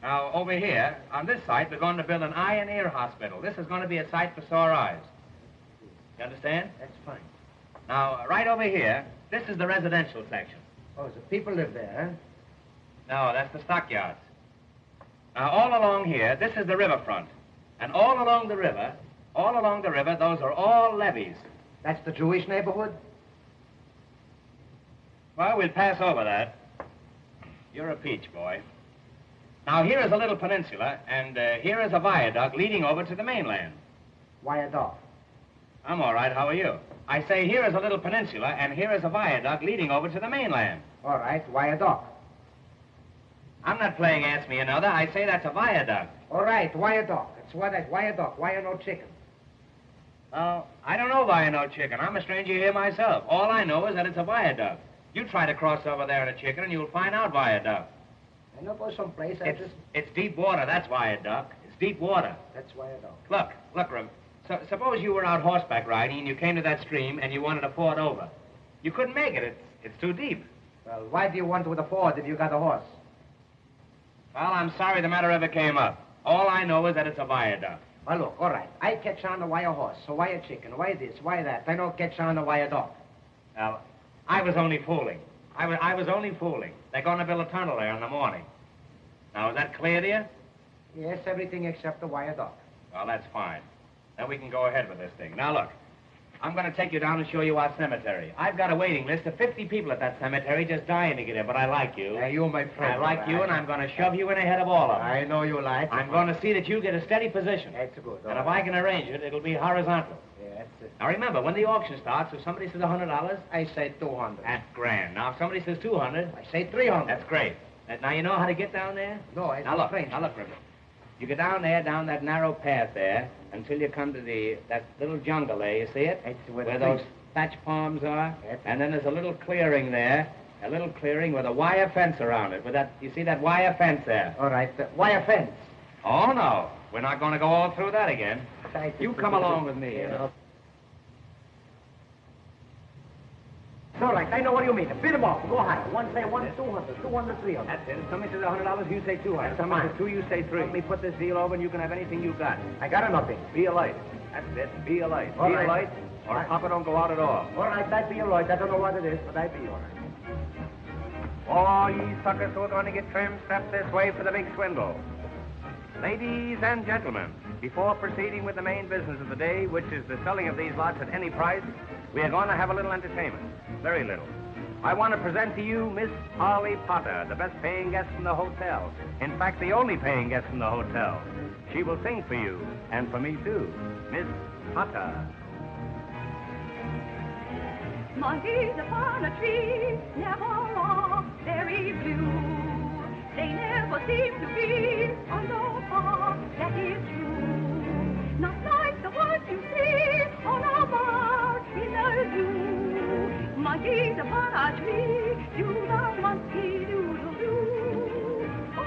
S1: Now, over here, on this site, we're going to build an eye and ear hospital. This is going to be a site for sore eyes. You understand?
S8: That's fine.
S1: Now, right over here, this is the residential section.
S8: Oh, so people live there, huh?
S1: No, that's the stockyards. Now, all along here, this is the riverfront. And all along the river, those are all levees.
S8: That's the Jewish neighborhood?
S1: Well, we'll pass over that. You're a peach, boy. Now, here is a little peninsula, and here is a viaduct leading over to the mainland.
S8: Viaduct.
S1: I'm all right. How are you? I say here is a little peninsula, and here is a viaduct leading over to the mainland.
S8: All right, viaduct.
S1: I'm not playing Ask Me Another. I say that's a viaduct.
S8: All right, viaduct. That's what that viaduct. Why no chicken?
S1: Well, I don't know why I know chicken. I'm a stranger here myself. All I know is that it's a viaduct. You try to cross over there in a chicken, and you'll find out viaduct.
S8: I know go someplace.
S1: It's deep water. That's viaduct. It's deep water.
S8: That's viaduct.
S1: Look, Rem. Suppose you were out horseback riding and you came to that stream and you wanted to ford over. You couldn't make it. It's too deep.
S8: Well, why do you want with a ford if you got a horse?
S1: Well, I'm sorry the matter ever came up. All I know is that it's a viaduct.
S8: Well, look, all right. I catch on the why a horse, so why a chicken, why this, why that. I don't catch on the why a dog.
S1: Well, I was only fooling. I was only fooling. They're going to build a tunnel there in the morning. Now, is that clear to you?
S8: Yes, everything except the why a dog.
S1: Well, that's fine. Then we can go ahead with this thing. Now, look. I'm going to take you down and show you our cemetery. I've got a waiting list of 50 people at that cemetery just dying to get in, but I like you.
S8: Yeah, you're my friend.
S1: I like you, and I'm going to shove you in ahead of all of them.
S8: I know you like.
S1: I'm going to see that you get a steady position.
S8: That's good.
S1: And if I can arrange it, it'll be horizontal.
S8: Yeah, That's it.
S1: Now remember, when the auction starts, if somebody says $100,
S8: I say 200.
S1: that's grand. Now if somebody says 200,
S8: I say 300.
S1: that's great. Now you know how to get down there?
S8: No, I
S1: Now look, River. You go down there, down that narrow path there, until you come to that little jungle there. You see it?
S8: It's
S1: where those thatch palms are.
S8: Yes.
S1: And then there's a little clearing there, a little clearing with a wire fence around it. You see that wire fence there?
S8: All right, wire fence.
S1: Oh no, we're not going to go all through that again. You come along with me.
S8: All right, I know what you mean. Bid them off. Go higher. One say 200, 200, 300.
S1: That's it. If somebody says $100, you say 200.
S8: That's
S1: If somebody
S8: fine.
S1: says 2, you say 3. Let me put this deal over, and you can have anything you got.
S8: I got nothing.
S1: Be a light. That's it. Be a light.
S8: All
S1: Be
S8: right.
S1: a light, or Papa don't go out at all.
S8: All right, I'd be all right. I don't know what it is, but I'd be all right.
S1: All ye suckers who are going to get trimmed, step this way for the big swindle. Ladies and gentlemen, before proceeding with the main business of the day, which is the selling of these lots at any price, we are going to have a little entertainment. Very little. I want to present to you Miss Polly Potter, the best paying guest in the hotel. In fact, the only paying guest in the hotel. She will sing for you, and for me too. Miss Potter.
S2: Monkeys upon a tree never are very blue. They never seem to be on the farm, that is true. Not like the ones you see on a march in the zoo. Monkeys upon a tree, do the monkey doodle-doo. Oh,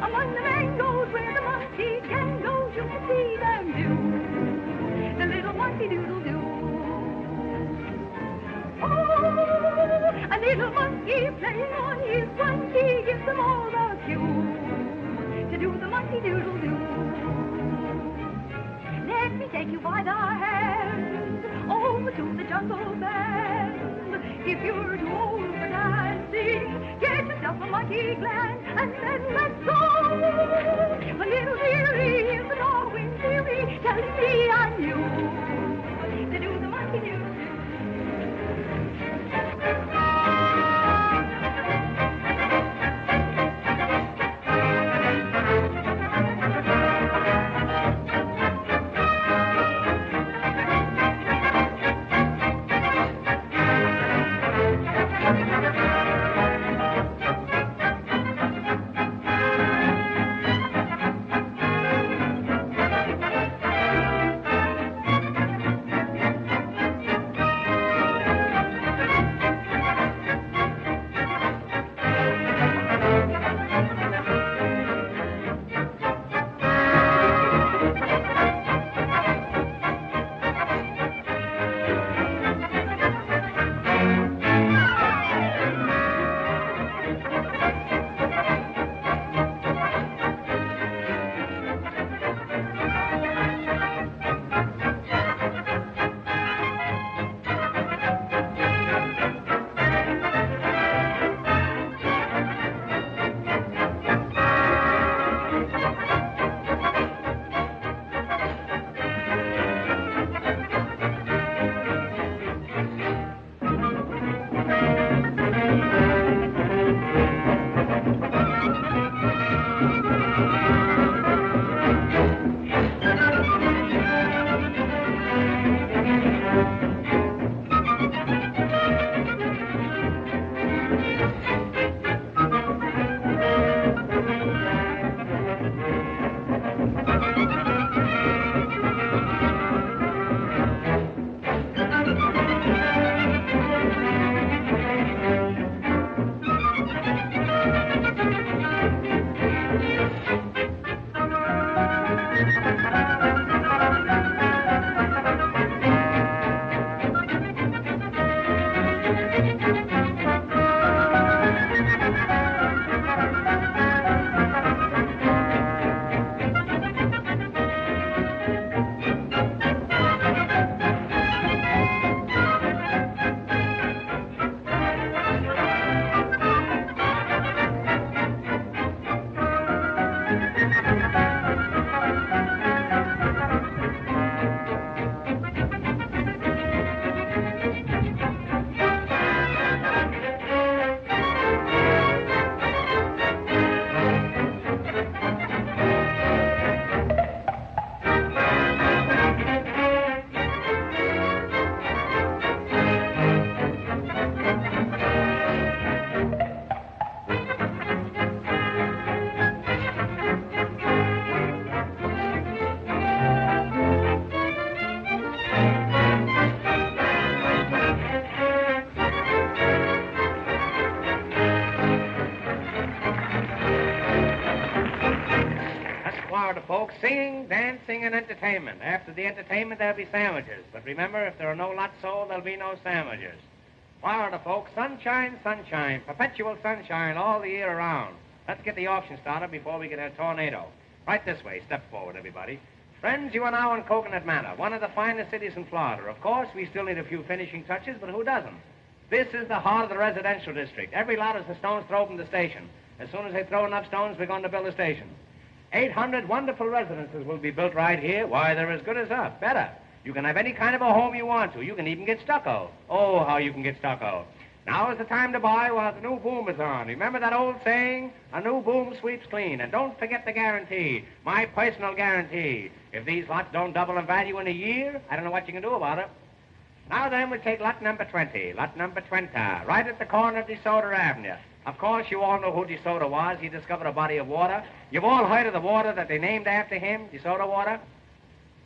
S2: among the mangoes where the monkey can go, you can see them do the little monkey doodle-doo. Oh, a little monkey playing on his monkey gives them all the cue to do the monkey doodle-doo. Let me take you by the hand over to the jungle band. If you're too old for dancing, get yourself a monkey gland and then let's go. A little dearie is the Darwin theory telling me I knew to do the monkey doodle-doo.
S1: folks, singing, dancing, and entertainment. After the entertainment, there'll be sandwiches. But remember, if there are no lots sold, there'll be no sandwiches. Florida, folks, sunshine, sunshine, perpetual sunshine all the year around. Let's get the auction started before we get a tornado. Right this way. Step forward, everybody. Friends, you are now in Coconut Manor, one of the finest cities in Florida. Of course, we still need a few finishing touches, but who doesn't? This is the heart of the residential district. Every lot is the stones throw from the station. As soon as they throw enough stones, we're going to build a station. 800 wonderful residences will be built right here. Why, they're as good as up. Better. You can have any kind of a home you want to. You can even get stucco. Oh, how you can get stucco. Now is the time to buy while the new boom is on. Remember that old saying? A new boom sweeps clean. And don't forget the guarantee. My personal guarantee. If these lots don't double in value in a year, I don't know what you can do about it. Now then, we take lot number 20. Lot number 20, right at the corner of DeSoto Avenue. Of course, you all know who DeSoto was. He discovered a body of water. You've all heard of the water that they named after him, DeSoto water.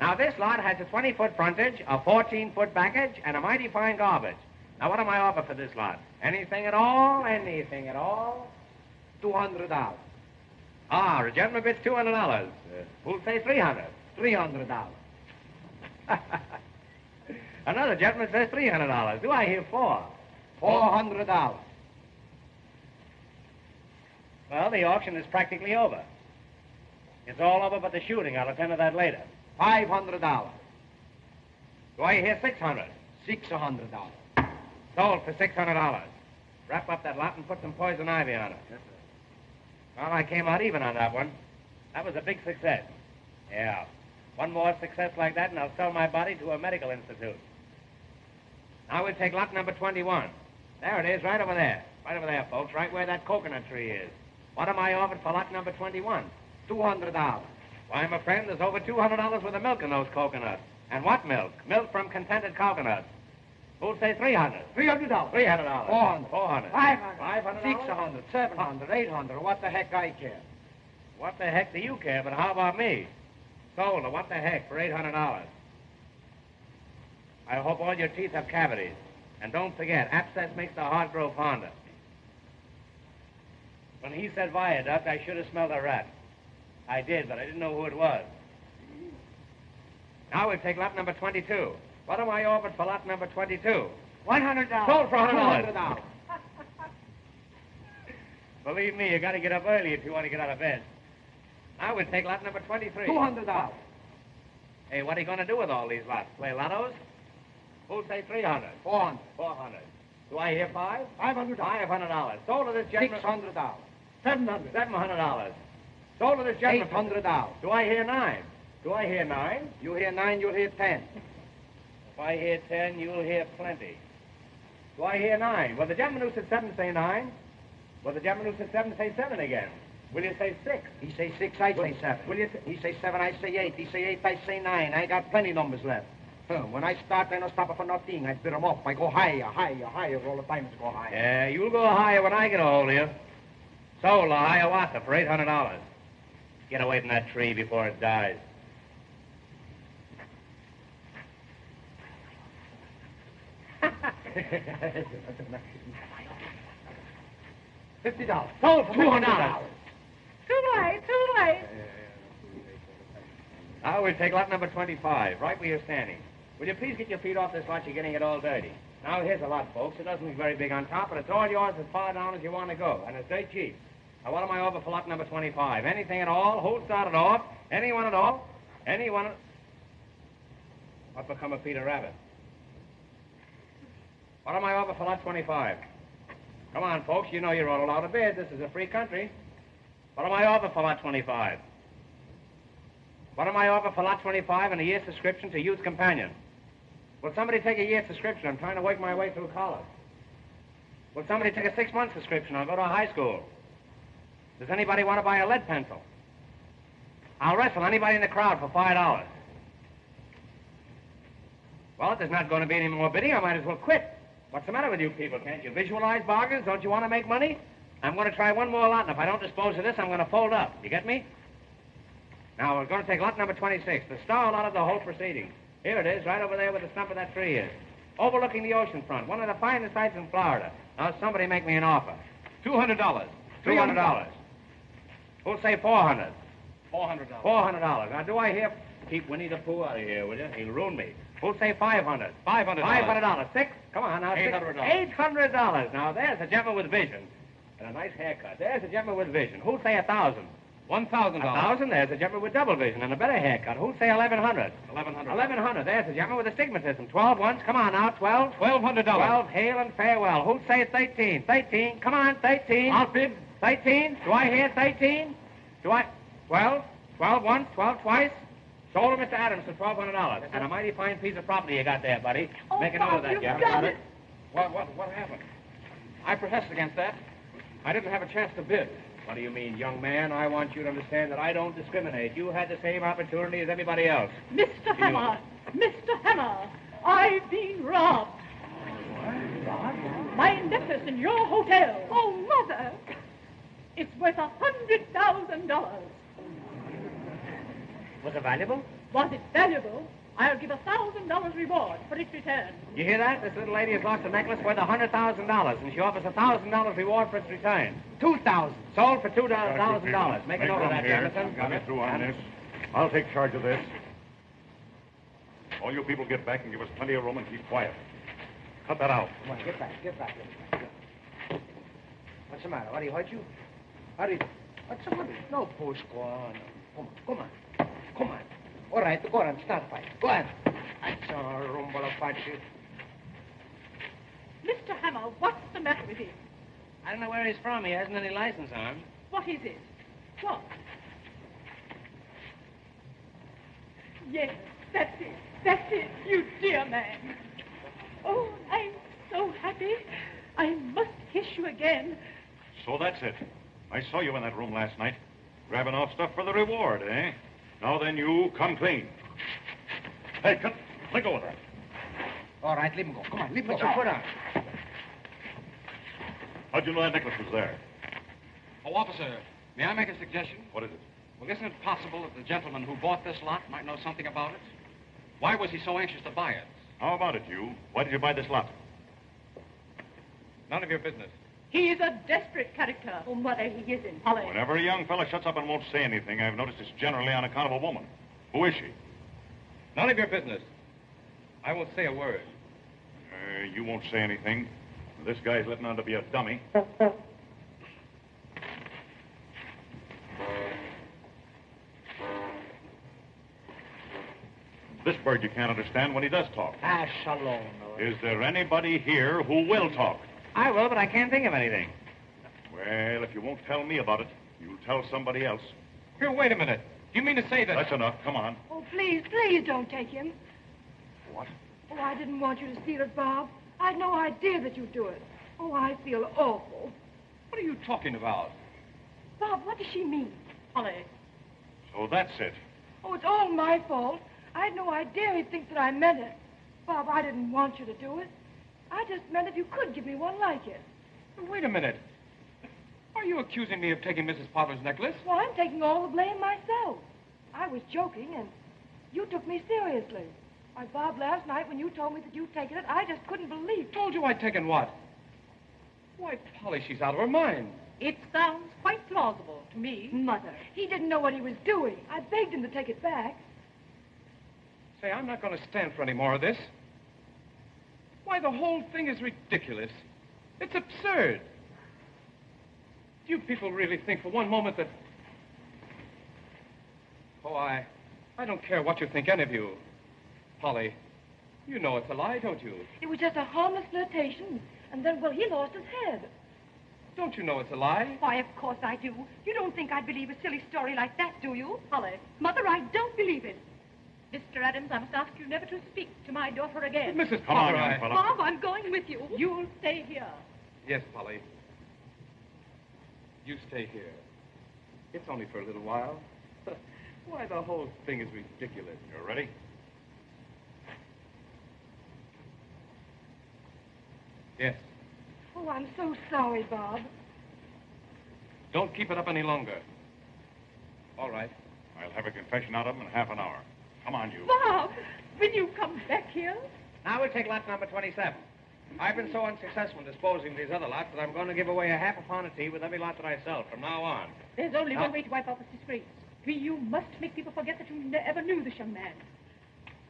S1: Now, this lot has a 20-foot frontage, a 14-foot backage, and a mighty fine garbage. Now, what am I offer for this lot? Anything at all? Anything at all?
S4: $200.
S1: Ah, a gentleman bids $200. Who'll say $300?
S4: $300.
S1: Another gentleman says $300. Do I hear four?
S4: $400.
S1: Well, the auction is practically over. It's all over but the shooting. I'll attend to that later.
S4: $500.
S1: Do I hear $600?
S4: $600.
S1: Sold for $600. Wrap up that lot and put some poison ivy on it.
S4: Yes, sir.
S1: Well, I came out even on that one. That was a big success. Yeah. One more success like that, and I'll sell my body to a medical institute. Now we'll take lot number 21. There it is, right over there. Right over there, folks, right where that coconut tree is. What am I offered for lot number 21?
S4: $200.
S1: Why, my friend, there's over $200 worth of milk in those coconuts. And what milk? Milk from contented coconuts. Who'll say $300?
S4: $300.
S1: $300.
S4: $400.
S1: $400.
S4: $500.
S1: $500.
S4: $600. $700. $800. What the heck I care?
S1: What the heck do you care? But how about me? Sold her. What the heck for $800? I hope all your teeth have cavities. And don't forget, abscess makes the heart grow fonder. When he said viaduct, I should have smelled a rat. I did, but I didn't know who it was. Now we'll take lot number 22. What am I offered for lot number 22?
S4: $100.
S1: Sold for $100.
S4: $200.
S1: Believe me, you got to get up early if you want to get out of bed. Now we'll take lot number 23.
S4: $200.
S1: Hey, what are you going to do with all these lots? Play lottos? Who'll say $300?
S4: $400.
S1: $400. Do I hear five?
S4: $500.
S1: $500. Sold to this gentleman.
S4: $600. $700.
S1: $700. Sold to this gentleman.
S4: $800.
S1: Do I hear nine? Do I hear nine?
S4: You hear 9, you'll hear 10.
S1: If I hear 10, you'll hear plenty. Do I hear 9? Well, the gentleman who said 7 say 9. Well, the gentleman who said 7 say 7 again. Will you say 6?
S4: He say 6, I say 7.
S1: Will you
S4: He say 7, I say 8. He say 8, I say 9. I got plenty numbers left. When I start, I don't stop for nothing. I bid them up. I go higher, higher, higher. All the diamonds go higher.
S1: Yeah, you'll go higher when I get a hold of you. Sold a Hiawatha for $800. Get away from that tree before it dies.
S4: $50.
S1: Sold for $200.
S7: Too late, too late.
S1: Now we'll take lot number 25, right where you're standing. Will you please get your feet off this lot? You're getting it all dirty. Now, here's a lot, folks. It doesn't look very big on top, but it's all yours as far down as you want to go, and it's dirt cheap. Now, what am I over for lot number 25? Anything at all? Who'll start it off? Anyone at all? Anyone at... What become of Peter Rabbit? What am I over for lot 25? Come on, folks. You know you're all allowed to bid. This is a free country. What am I over for lot 25? What am I over for lot 25 and a year's subscription to Youth Companion? Will somebody take a year's subscription? I'm trying to work my way through college. Will somebody take a 6-month subscription? I'll go to a high school. Does anybody want to buy a lead pencil? I'll wrestle anybody in the crowd for $5. Well, if there's not going to be any more bidding, I might as well quit. What's the matter with you people? Can't you visualize bargains? Don't you want to make money? I'm going to try one more lot, and if I don't dispose of this, I'm going to fold up. You get me? Now, we're going to take lot number 26, the star lot of the whole proceeding. Here it is, right over there where the stump of that tree is. Overlooking the ocean front, one of the finest sights in Florida. Now, somebody make me an offer.
S6: $200.
S1: $300. Who'll say $400?
S6: $400.
S1: $400. Now, do I hear... Keep Winnie the Pooh out of here, will you? He'll ruin me. Who'll say $500?
S6: $500.
S1: $500. Six? Come on now.
S6: $800.
S1: $800. Now, there's a gentleman with vision. And a nice haircut. There's a gentleman with vision. Who'll say 1,000?
S6: $1,000.
S1: 1,000. There's a gentleman with double vision and a better haircut. Who'll say 1,100?
S6: $1,100.
S1: 1,100. There's a gentleman with astigmatism. 12 once. Come on now. 12.
S6: $1,200.
S1: 12. Hail and farewell. Who'll say 13? 13. Come on. 13.
S6: I'll bid.
S1: 13. Do I hear 13? Do I? 12. 12 once. 12 twice. Sold to Mr. Adams for $1,200. And a mighty fine piece of property you got there, buddy.
S7: Oh,
S1: Make a note of that,
S7: you've
S1: Jeff.
S7: done it.
S6: What happened? I protest against that. I didn't have a chance to bid.
S1: What do you mean, young man? I want you to understand that I don't discriminate. You had the same opportunity as everybody else.
S7: Mr. Hammer, Mr. Hammer, I've been robbed. My necklace in your hotel.
S2: Oh, Mother!
S7: It's worth $100,000.
S1: Was it valuable?
S7: Was it valuable? I'll give $1,000 reward for its return.
S1: You hear that? This little lady has lost a necklace worth $100,000, and she offers $1,000 reward for its return. $2,000. Sold for $2,000. Make a note of that, Jefferson.
S9: Got me through on this. I'll take charge of this. All you people get back and give us plenty of room and keep quiet. Cut that out.
S4: Come on, get back. What's the matter? What, he hurt you? What's the matter? No push, go on. Come on. All right, go on, start fight. Go on. That's all, rumble apache.
S7: Mr. Hammer, what's the matter with him?
S1: I don't know where he's from. He hasn't any license on him.
S7: What is it? What? Yes, that's it, you dear man. Oh, I'm so happy. I must kiss you again.
S9: So that's it. I saw you in that room last night, grabbing off stuff for the reward, eh? Now then, you come clean. Hey, let go of that.
S4: All right, leave him go. Come on, leave him
S1: Put
S4: go.
S1: your foot on.
S9: How'd you know that necklace was there?
S6: Oh, officer, may I make a suggestion?
S9: What is it?
S6: Well, isn't it possible that the gentleman who bought this lot might know something about it? Why was he so anxious to buy it?
S9: How about it, you? Why did you buy this lot?
S6: None of your business.
S7: He is a desperate character.
S2: Oh, Mother, he isn't.
S7: Holly.
S9: Whenever a young fella shuts up and won't say anything, I've noticed it's generally on account of a woman. Who is she?
S6: None of your business. I won't say a word.
S9: You won't say anything. This guy's letting on to be a dummy. This bird you can't understand when he does talk.
S4: Shalom.
S9: Is there anybody here who will talk?
S1: I will, but I can't think of anything.
S9: Well, if you won't tell me about it, you'll tell somebody else.
S6: Here, wait a minute. Do you mean to say that...
S9: That's enough. Come on.
S5: Oh, please don't take him.
S9: What?
S5: Oh, I didn't want you to steal it, Bob. I had no idea that you'd do it. Oh, I feel awful.
S6: What are you talking about?
S5: Bob, what does she mean?
S7: Holly.
S9: So that's it.
S5: Oh, it's all my fault. I had no idea he'd think that I meant it. Bob, I didn't want you to do it. I just meant if you could give me one like it.
S6: Wait a minute. Are you accusing me of taking Mrs. Potter's necklace?
S5: Well, I'm taking all the blame myself. I was joking, and you took me seriously. Why, Bob, last night when you told me that you'd taken it, I just couldn't believe it.
S6: Told you I'd taken what? Why, Polly, she's out of her mind.
S7: It sounds quite plausible to me.
S5: Mother, he didn't know what he was doing. I begged him to take it back.
S6: Say, I'm not going to stand for any more of this. Why, the whole thing is ridiculous. It's absurd. Do you people really think for one moment that... Oh, I don't care what you think, any of you. Polly, you know it's a lie, don't you?
S5: It was just a harmless flirtation, and then, well, he lost his head.
S6: Don't you know it's a lie?
S2: Why, of course I do. You don't think I'd believe a silly story like that, do you?
S7: Holly.
S2: Mother, I don't believe it.
S7: Mr. Adams, I must ask you never to speak to my daughter again.
S6: But Mrs.
S9: Come on,
S6: Potter,
S9: young fella.
S2: Bob, I'm going with you.
S7: You'll stay here.
S6: Yes, Polly. You stay here. It's only for a little while. Why, the whole thing is ridiculous.
S9: You ready?
S6: Yes.
S5: Oh, I'm so sorry, Bob.
S6: Don't keep it up any longer. All right.
S9: I'll have a confession out of him in half an hour. Come on, you.
S7: Bob, will you come back here?
S1: Now we'll take lot number 27. I've been so unsuccessful in disposing of these other lots that I'm going to give away a half a pound of tea with every lot that I sell from now on.
S7: There's only one way to wipe off his disgrace. You must make people forget that you ever knew this young man.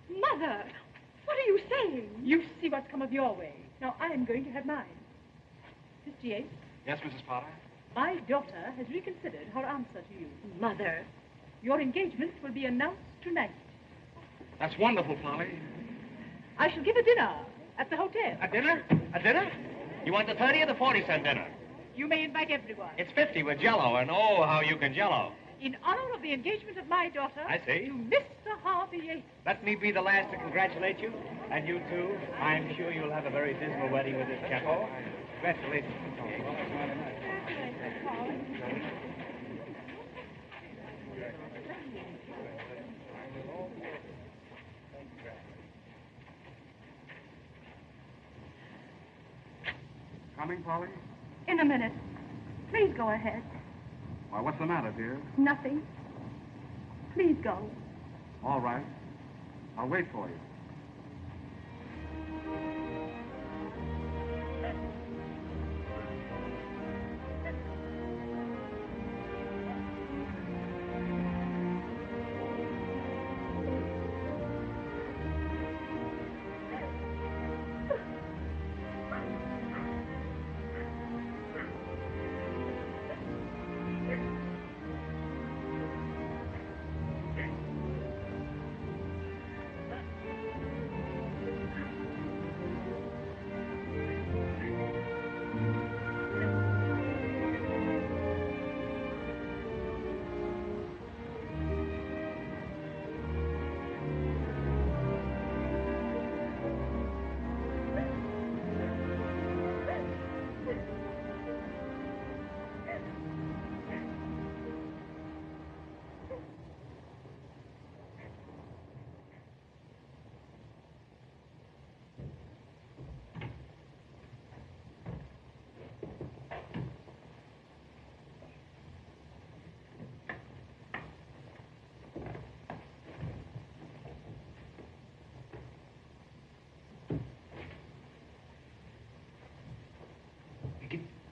S2: Mother, what are you saying?
S7: You see what's come of your way. Now I am going to have mine. Mr. Yates,
S6: Yes, Mrs. Potter?
S7: my daughter has reconsidered her answer to you.
S2: Mother.
S7: Your engagement will be announced tonight.
S6: That's wonderful, Polly.
S7: I shall give a dinner at the hotel.
S6: A dinner? A dinner? You want the 30 or the 40-cent dinner?
S7: You may invite everyone.
S6: It's 50 with Jell-O, and oh, how you can Jell-O.
S7: In honor of the engagement of my daughter.
S6: I see.
S7: To Mr. Harvey Yates.
S6: Let me be the last to congratulate you. And you, too. I'm sure you'll have a very dismal wedding with this chap. Congratulations.
S9: Coming, Polly?
S2: In a minute. Please go ahead.
S9: Why, what's the matter, dear?
S2: Nothing. Please go.
S9: All right. I'll wait for you.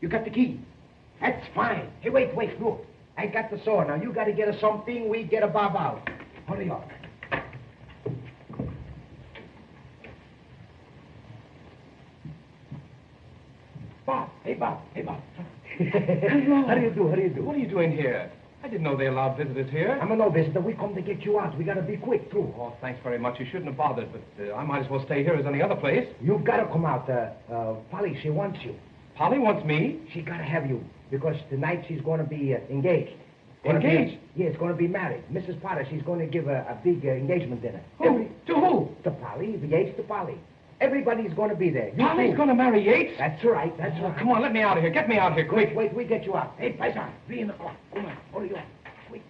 S4: You got the key. That's fine. Hey, wait, look. I got the saw. Now, you got to get us something. We get a bob out. Hurry up. Bob. Hey, Bob. How do you do?
S6: What are you doing here? I didn't know they allowed visitors here.
S4: I'm a no visitor. We come to get you out. We got to be quick, too.
S6: Oh, thanks very much. You shouldn't have bothered, but I might as well stay here as any other place.
S4: You've got to come out. Polly, she wants you.
S6: Polly wants me?
S4: She got to have you because tonight she's going to be engaged.
S6: Engaged?
S4: Yes, going to be married. Mrs. Potter, she's going to give a big engagement dinner.
S6: Who? To who?
S4: To Polly, the Yates to Polly. Everybody's going to be there.
S6: Polly's going to marry Yates?
S4: That's right.
S6: Come on, let me out of here. Get me out of here, quick.
S4: Wait, we get you out. Hey, Paisan, be in the car. Come on, hurry up. Quick.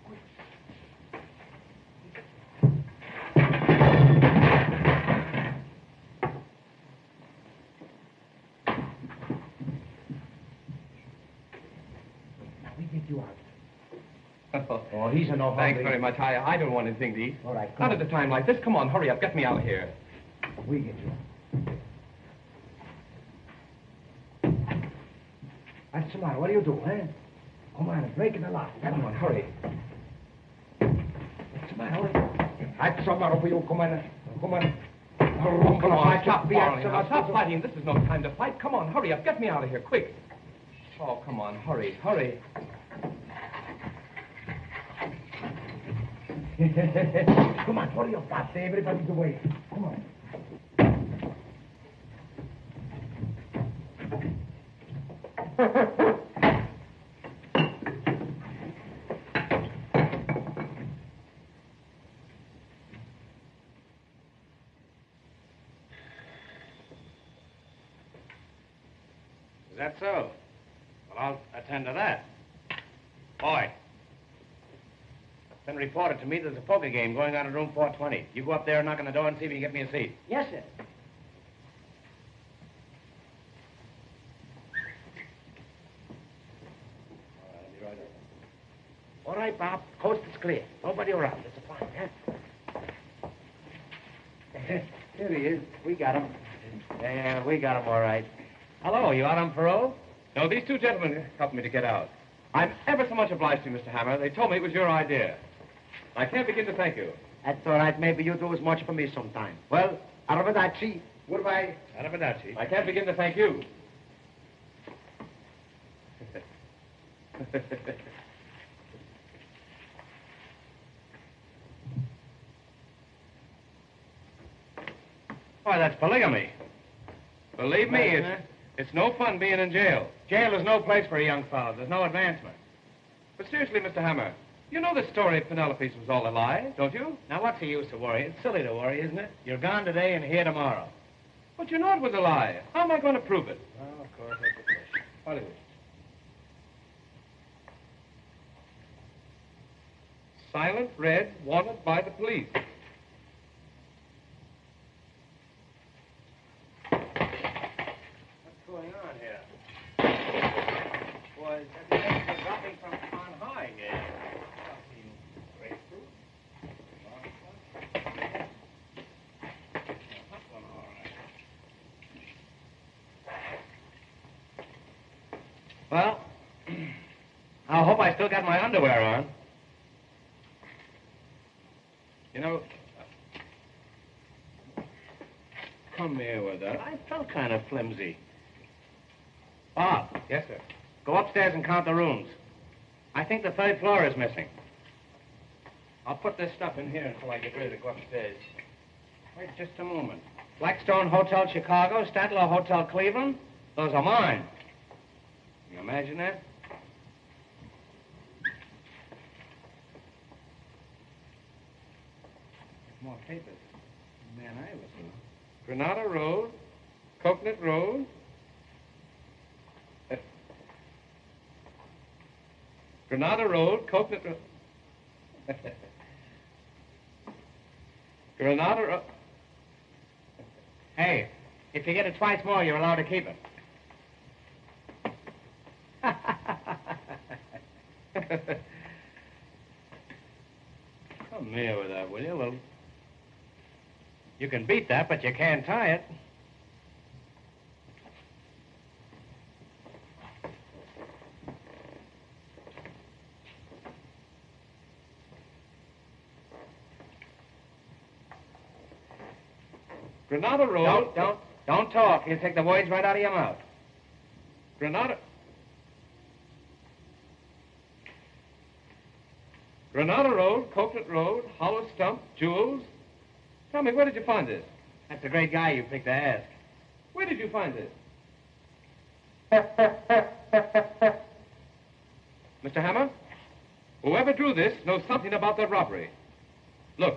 S4: Now, we get you out. Oh, he's a no
S6: Thanks very much. I don't want anything to eat.
S4: All right,
S6: Not at a time like this. Come on, hurry up. Get me out of here.
S4: We get you out. What's the matter? What do you do, huh? Come on, break in the lock.
S6: Come on, hurry.
S4: What's the matter? What's the matter for you? Come on.
S6: Come on, stop quarreling now. Stop fighting. This is no time to fight. Come on, hurry up. Get me out of here, quick. Oh, come on, hurry.
S4: Come on, hurry up, Bob. Everybody's away. Come on.
S6: Is that so? Well, I'll attend to that. Boy. It's been reported to me there's a poker game going on in room 420. You go up there and knock on the door and see if you can get me a seat.
S4: Yes, sir. All right, Bob. Coast is clear. Nobody around. It's a fine, huh? Here he is. We got him.
S6: Yeah, we got him all right. Hello, you out on parole? No, these two gentlemen helped me to get out. I'm ever so much obliged to you, Mr. Hammer. They told me it was your idea. I can't begin to thank you.
S8: That's all right. Maybe you'll do as much for me sometime. Well, arrivederci. Goodbye.
S6: Arrivederci. I can't begin to thank you. Why, that's polygamy. Believe me, it's no fun being in jail. Jail is no place for a young fellow. There's no advancement. But seriously, Mr. Hammer, you know the story of Penelope's was all a lie, don't you? Now, what's the use to worry? It's silly to worry, isn't it? You're gone today and here tomorrow. But you know it was a lie. How am I going to prove it? Oh, of course, that's the question. Hollywood. Silent red, wanted by the police. What's going on here? Was everything dropping from on high here? Grapefruit. Hot one, all right. Well, I hope I still got my underwear on. You know, come here with that. I felt kind of flimsy. Bob. Yes, sir. Go upstairs and count the rooms. I think the third floor is missing. I'll put this stuff in here until I get ready to go upstairs. Wait just a moment. Blackstone Hotel Chicago, Statler Hotel Cleveland. Those are mine. Can you imagine that? More papers. Man, I was Granada Road, Coconut Road. Granada Road, Coconut Road. Granada Road. Hey, if you get it twice more, you're allowed to keep it. Come here with that, will you? Well, you can beat that, but you can't tie it. Granada Road. Don't talk. You'll take the words right out of your mouth. Granada Road, Coconut Road, Hollow Stump, Jewels. Tell me, where did you find this? That's a great guy you picked to ask. Where did you find this? Mr. Hammer, whoever drew this knows something about that robbery. Look.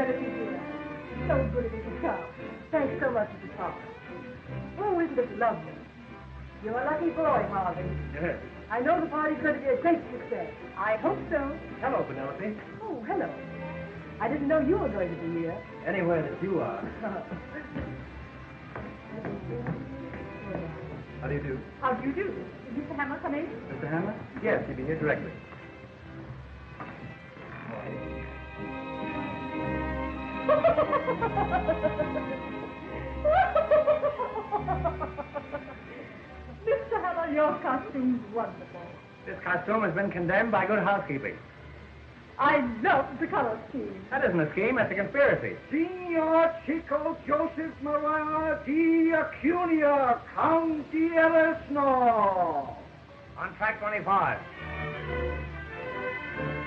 S5: Hennessy, dear. So good of you to come. Thanks so much, Mrs. Parker. Oh, isn't it lovely? You're a lucky boy, Harvey.
S8: Yes.
S5: I know the party's going to be a great success. I hope so.
S8: Hello, Penelope.
S5: Oh, hello. I didn't know you were going to be here.
S8: Anywhere that you are. How do you do?
S7: How do you do? Is Mr. Hammer come in?
S8: Mr. Hammer? Yes, he'll be here directly.
S7: Mr. Hammer, your costume's wonderful.
S1: This costume has been condemned by good housekeeping.
S7: I love the color scheme.
S1: That isn't a scheme, that's a conspiracy.
S4: Signor Chico Joseph Maria di Acunia, Count di Ellisno.
S1: On track 25.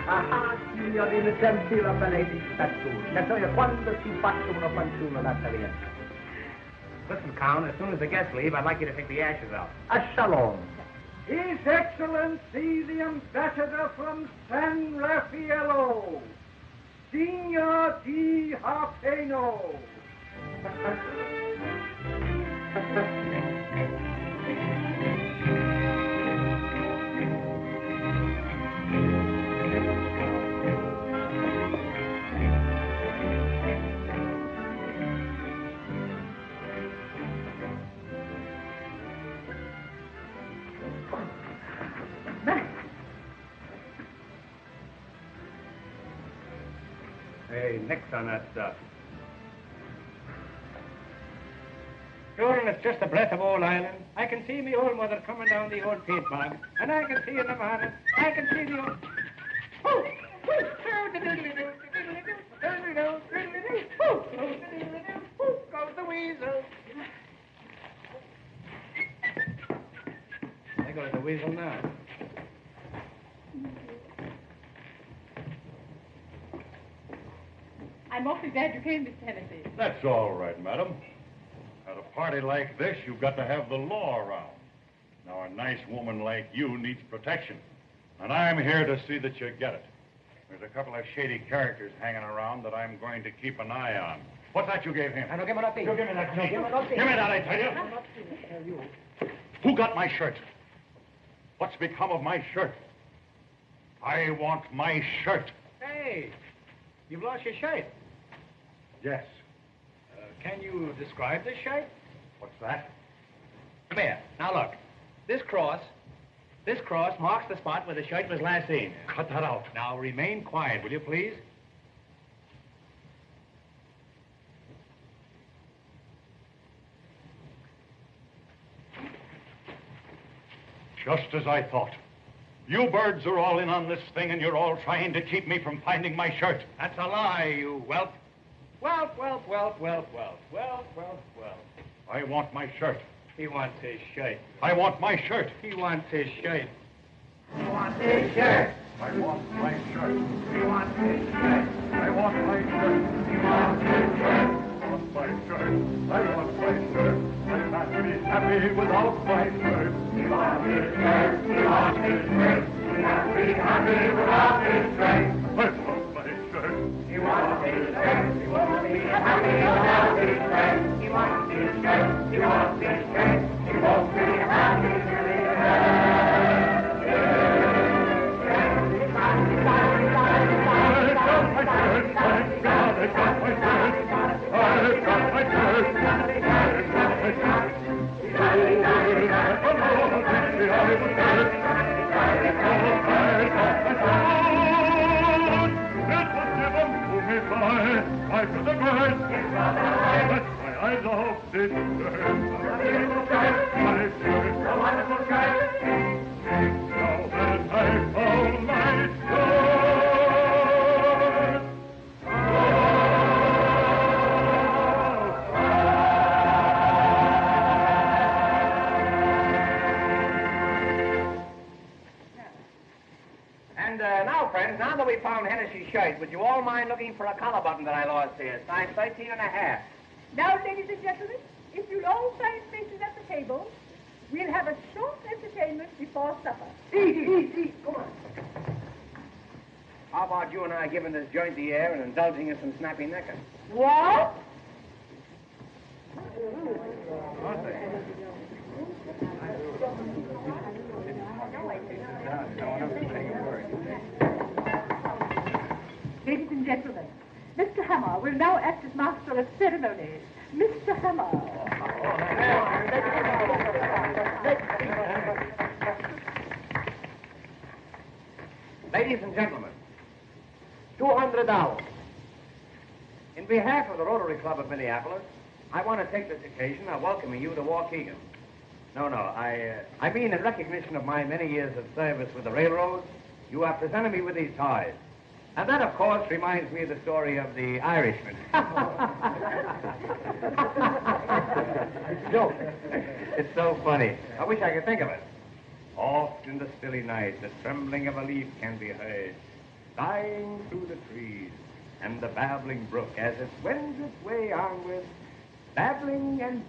S8: Ah, signorina, senti la benedica tu. Ne so io quando si faccio una fanciulla da tagliente.
S1: Listen, Count, as soon as the guests leave, I'd like you to take the ashes out.
S8: A shalom.
S4: His Excellency, the ambassador from San Raffaello, Signor Di Harpeno.
S1: Hey, nix on that stuff. Sure, and it's just a breath of old Ireland. I can see me old mother coming down the old peat bog, and I can see in the morning, I can see the old... Goes the weasel. There goes the weasel now.
S7: I'm awfully glad you came, Mr. Hennessy.
S9: That's all right, madam. At a party like this, you've got to have the law around. Now, a nice woman like you needs protection, and I'm here to see that you get it. There's a couple of shady characters hanging around that I'm going to keep an eye on. What's that you gave him?
S8: I don't give me nothing.
S9: You give me that,
S8: No, give me nothing.
S9: Give me that, I tell you. Who got my shirt? What's become of my shirt? I want my shirt.
S1: Hey, you've lost your shirt.
S9: Yes.
S1: Can you describe this shirt?
S9: What's that?
S1: Come here. Now look. This cross marks the spot where the shirt was last seen.
S9: Cut that out.
S1: Now remain quiet, will you please?
S9: Just as I thought. You birds are all in on this thing, and you're all trying to keep me from finding my shirt.
S1: That's a lie, you whelp. Whelp.
S9: I want my shirt.
S1: He wants his shirt.
S9: I want my shirt.
S1: He wants his shirt.
S9: He wants his shirt. I want my shirt. He wants his shirt. I want my shirt. He wants his shirt. I want my shirt. I want my shirt. I can't be happy without my shirt. He wants his shirt. He wants his shirt. He can't be happy without his shirt. I want my shirt. He wants his shirt. He won't be happy without his shirt. He wants his shirt. He wants his shirt. He won't be happy till he I love this shirt. My shirt. A wonderful shirt. Now that I found my shirt.
S1: And now, friends, now that we found Hennessy's shirt, would you all mind looking for a collar button that I lost here? Size 13 and a half.
S7: Now, ladies and gentlemen, if you'll all find places at the table, we'll have a short entertainment before supper.
S8: Eat. Come on.
S4: How about you and I giving this joint the air and indulging in some snappy neckers?
S5: What?
S7: Ladies and gentlemen, Mr. Hammer will now act as master of ceremonies. Mr. Hammer.
S4: Ladies and gentlemen, $200. In behalf of the Rotary Club of Minneapolis, I want to take this occasion of welcoming you to Waukegan. I mean in recognition of my many years of service with the railroads, you have presented me with these ties. And that, of course, reminds me of the story of the Irishman. It's a joke. It's so funny. I wish I could think of it. Oft in the stilly night, the trembling of a leaf can be heard, sighing through the trees, and the babbling brook as it wends its way onward, babbling and...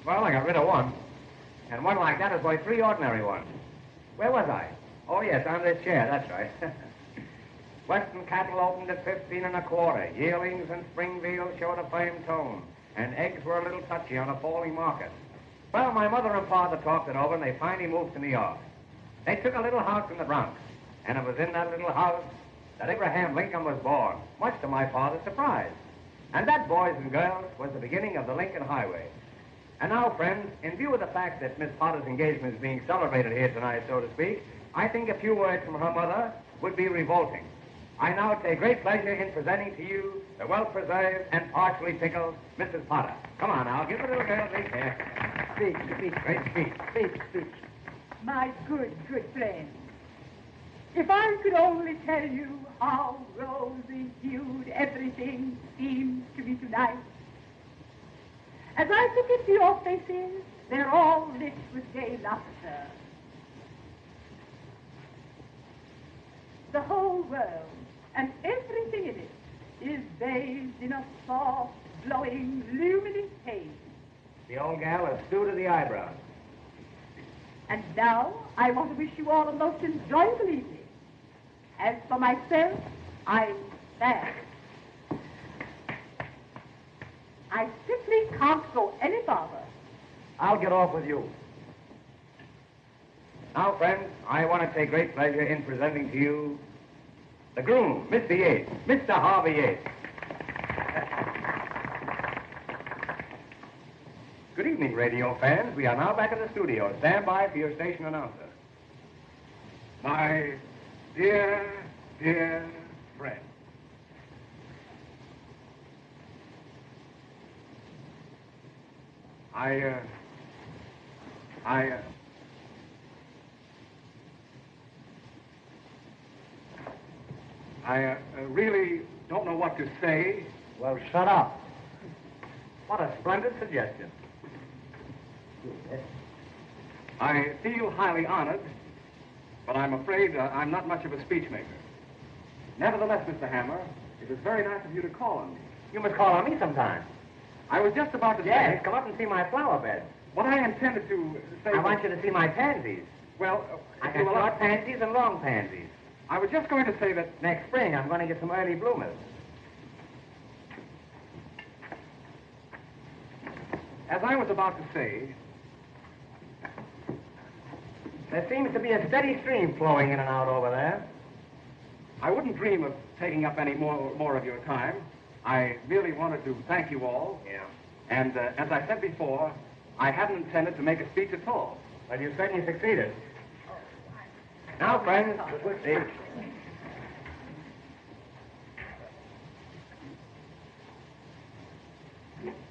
S4: Well, I got rid of one. And one like that is worth 3 ordinary ones. Where was I? Oh, yes, on this chair, that's right. Western cattle opened at 15 1/4. Yearlings and Springfield showed a firm tone, and eggs were a little touchy on a falling market. Well, my mother and father talked it over, and they finally moved to New York. They took a little house in the Bronx, and it was in that little house that Abraham Lincoln was born, much to my father's surprise. And that, boys and girls, was the beginning of the Lincoln Highway. And now, friends, in view of the fact that Miss Potter's engagement is being celebrated here tonight, so to speak, I think a few words from her mother would be revolting. I now take great pleasure in presenting to you the well-preserved and partially pickled Mrs. Potter. Come on now, give the little girl a here. Speak, great speech.
S7: My good friend. If I could only tell you how rosy-hued everything seems to be tonight. As I look into your faces, they're all lit with gay laughter. The whole world and everything in it is bathed in a soft, glowing, luminous haze.
S4: The old gal is stew to the eyebrows.
S7: And now I want to wish you all a most enjoyable evening. As for myself, I'm sad. I simply can't go any farther.
S4: I'll get off with you. Now, friends, I want to take great pleasure in presenting to you the groom, Mr. Yates, Mr. Harvey Yates. Good evening, radio fans. We are now back in the studio. Stand by for your station announcer.
S6: My dear friend. I really don't know what to say.
S4: Well, shut up. What a splendid suggestion.
S6: I feel highly honored, but I'm afraid I'm not much of a speechmaker. Nevertheless, Mr. Hammer, it was very nice of you to call on me.
S4: You must call on me sometime.
S6: I was just about to
S4: Yes,
S6: say...
S4: come up and see my flower bed.
S6: What I intended to say...
S4: I want you to see my pansies.
S6: Well,
S4: I got short pansies and long pansies.
S6: I was just going to say that...
S4: Next spring, I'm going to get some early bloomers.
S6: As I was about to say...
S4: There seems to be a steady stream flowing in and out over there.
S6: I wouldn't dream of taking up any more of your time. I really wanted to thank you all.
S4: Yeah.
S6: And as I said before, I hadn't intended to make a speech at all.
S4: Well, you certainly succeeded. Now, friends, we'll see.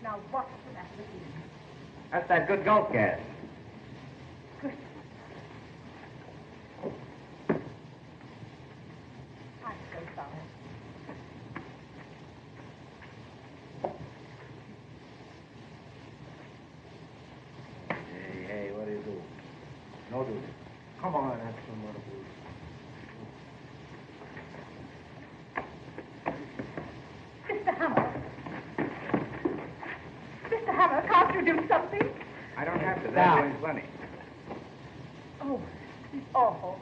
S7: Now, what's that?
S4: That's that good gulp gas.
S7: Good. I'm so sorry.
S8: Hey, what do you do? No do. Come on, have some more food.
S7: Mr. Hammer. Mr. Hammer, can't you do something?
S4: I don't have to.
S8: Sit
S4: That's
S8: down.
S4: always funny.
S7: Oh, it's awful.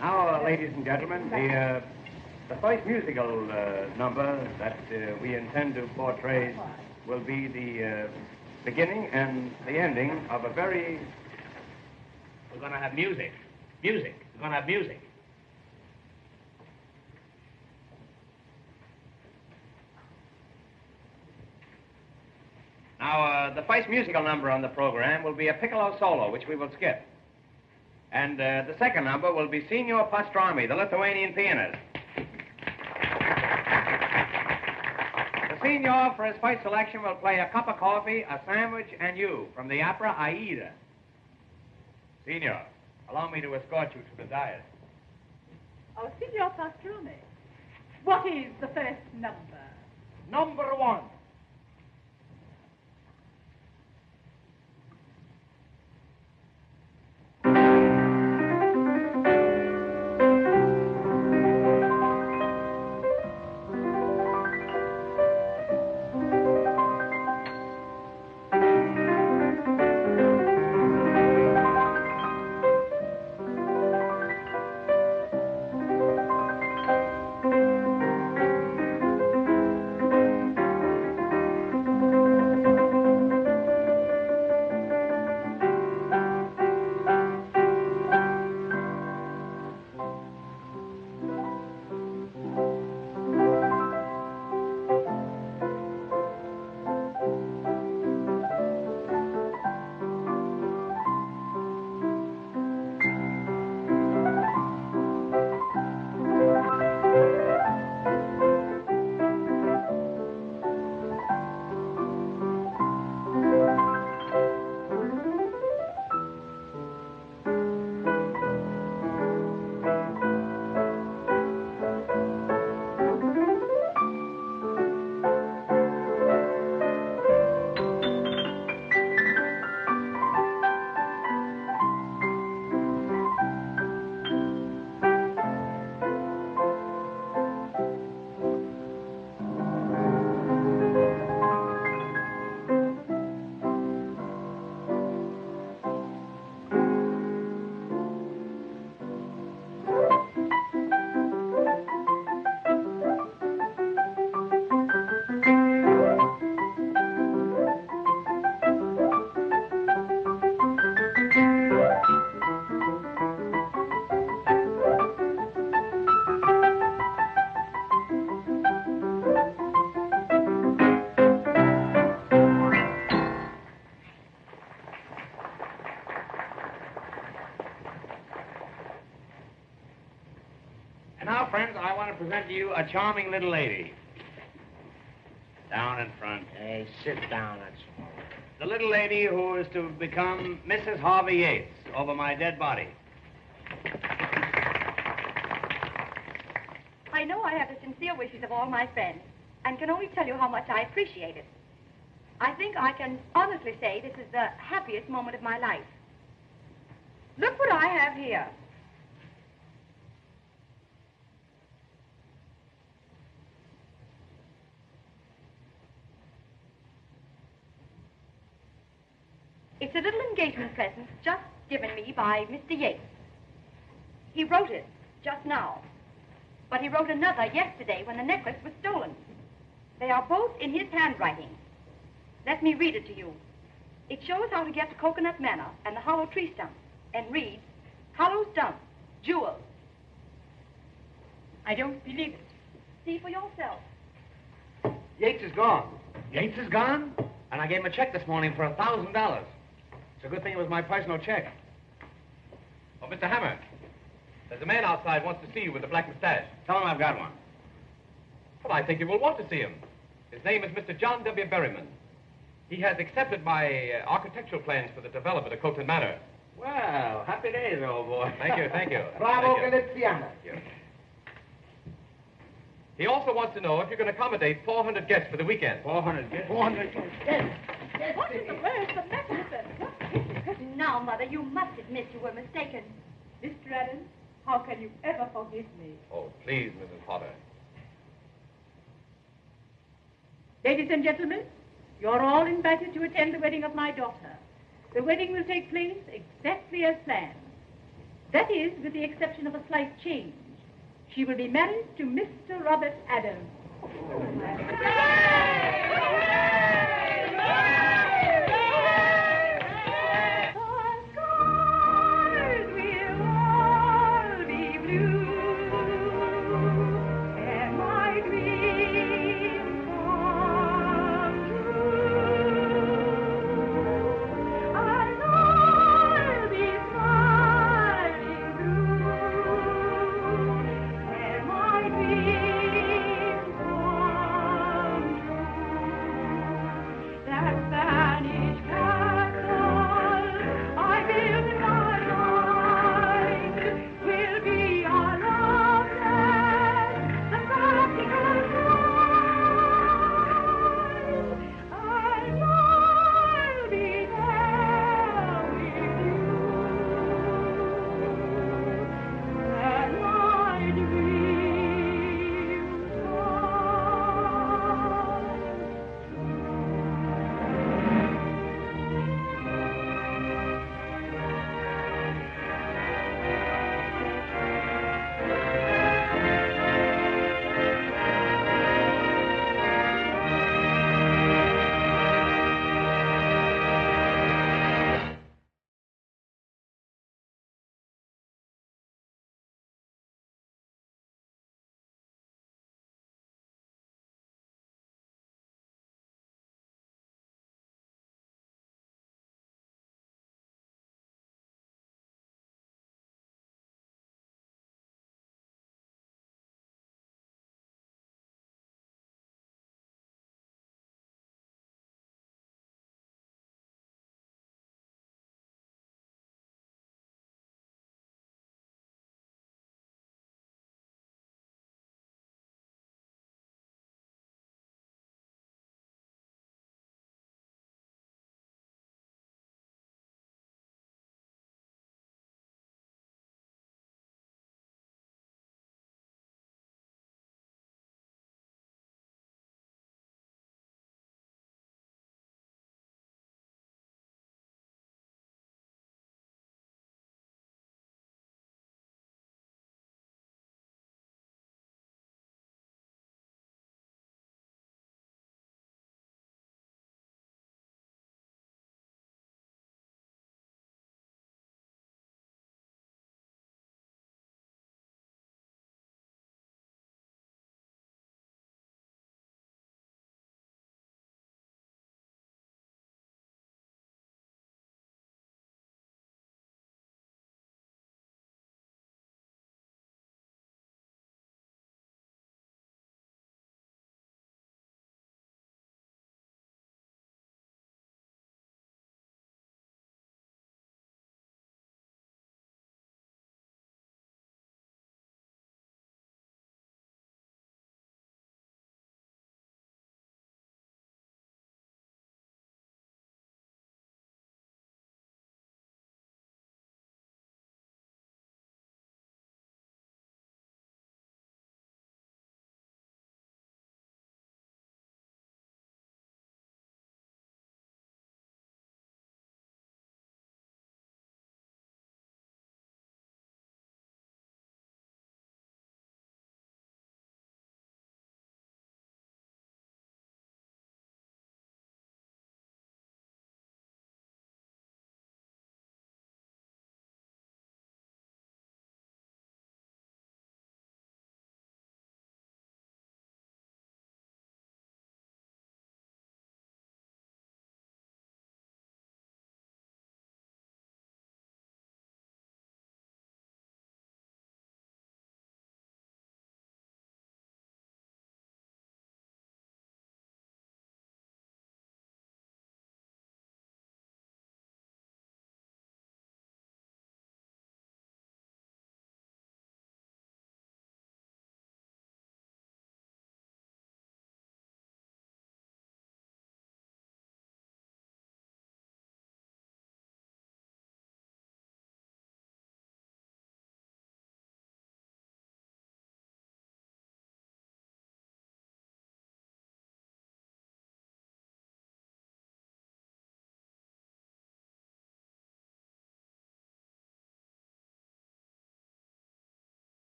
S4: Now, ladies and gentlemen, the first musical number that we intend to portray will be the beginning and the ending of a very...
S1: We're going to have music. Music. We're going to have music. Now, the first musical number on the program will be a piccolo solo, which we will skip. And the second number will be Signor Pastrami, the Lithuanian pianist. The Signor, for his first selection, will play a cup of coffee, a sandwich, and you from the opera Aida. Signor, allow me to escort you to the dais.
S10: Oh, Signor Pastrami, what is the first number?
S1: Number one. And now, friends, I want to present to you a charming little lady. Down in front.
S8: Hey, sit down, that's all.
S1: The little lady who is to become Mrs. Harvey Yates over my dead body.
S2: I know I have the sincere wishes of all my friends, and can only tell you how much I appreciate it. I think I can honestly say this is the happiest moment of my life. Look what I have here. It's a little engagement present just given me by Mr. Yates. He wrote it just now, but he wrote another yesterday when the necklace was stolen. They are both in his handwriting. Let me read it to you. It shows how to get to Coconut Manor and the hollow tree stump, and reads, hollow stump, jewels.
S10: I don't believe it.
S2: See for yourself.
S1: Yates is gone. Yates is gone? And I gave him a check this morning for $1,000. It's a good thing it was my personal check. Oh, Mr. Hammer, there's a man outside wants to see you with a black mustache. Tell him I've got one. Well, I think you will want to see him. His name is Mr. John W. Berryman. He has accepted my architectural plans for the development of Coconut Manor. Well, happy days, old boy. Thank you, thank you.
S8: Bravo,
S1: Thank you.
S8: Galiziano.
S1: Thank you. He also wants to know if you can accommodate 400 guests for the weekend. 400 guests? 400 guests.
S8: Yes.
S10: What is the worst the matter with them? What is it?
S2: Now, Mother, you must admit you were mistaken.
S10: Mr. Adams, how can you ever forgive me?
S1: Oh, please, Mrs. Potter.
S10: Ladies and gentlemen,
S7: You're all invited to attend the wedding of my daughter. The wedding will take place exactly as planned. That is, with the exception of a slight change. She will be married to Mr. Robert Adams.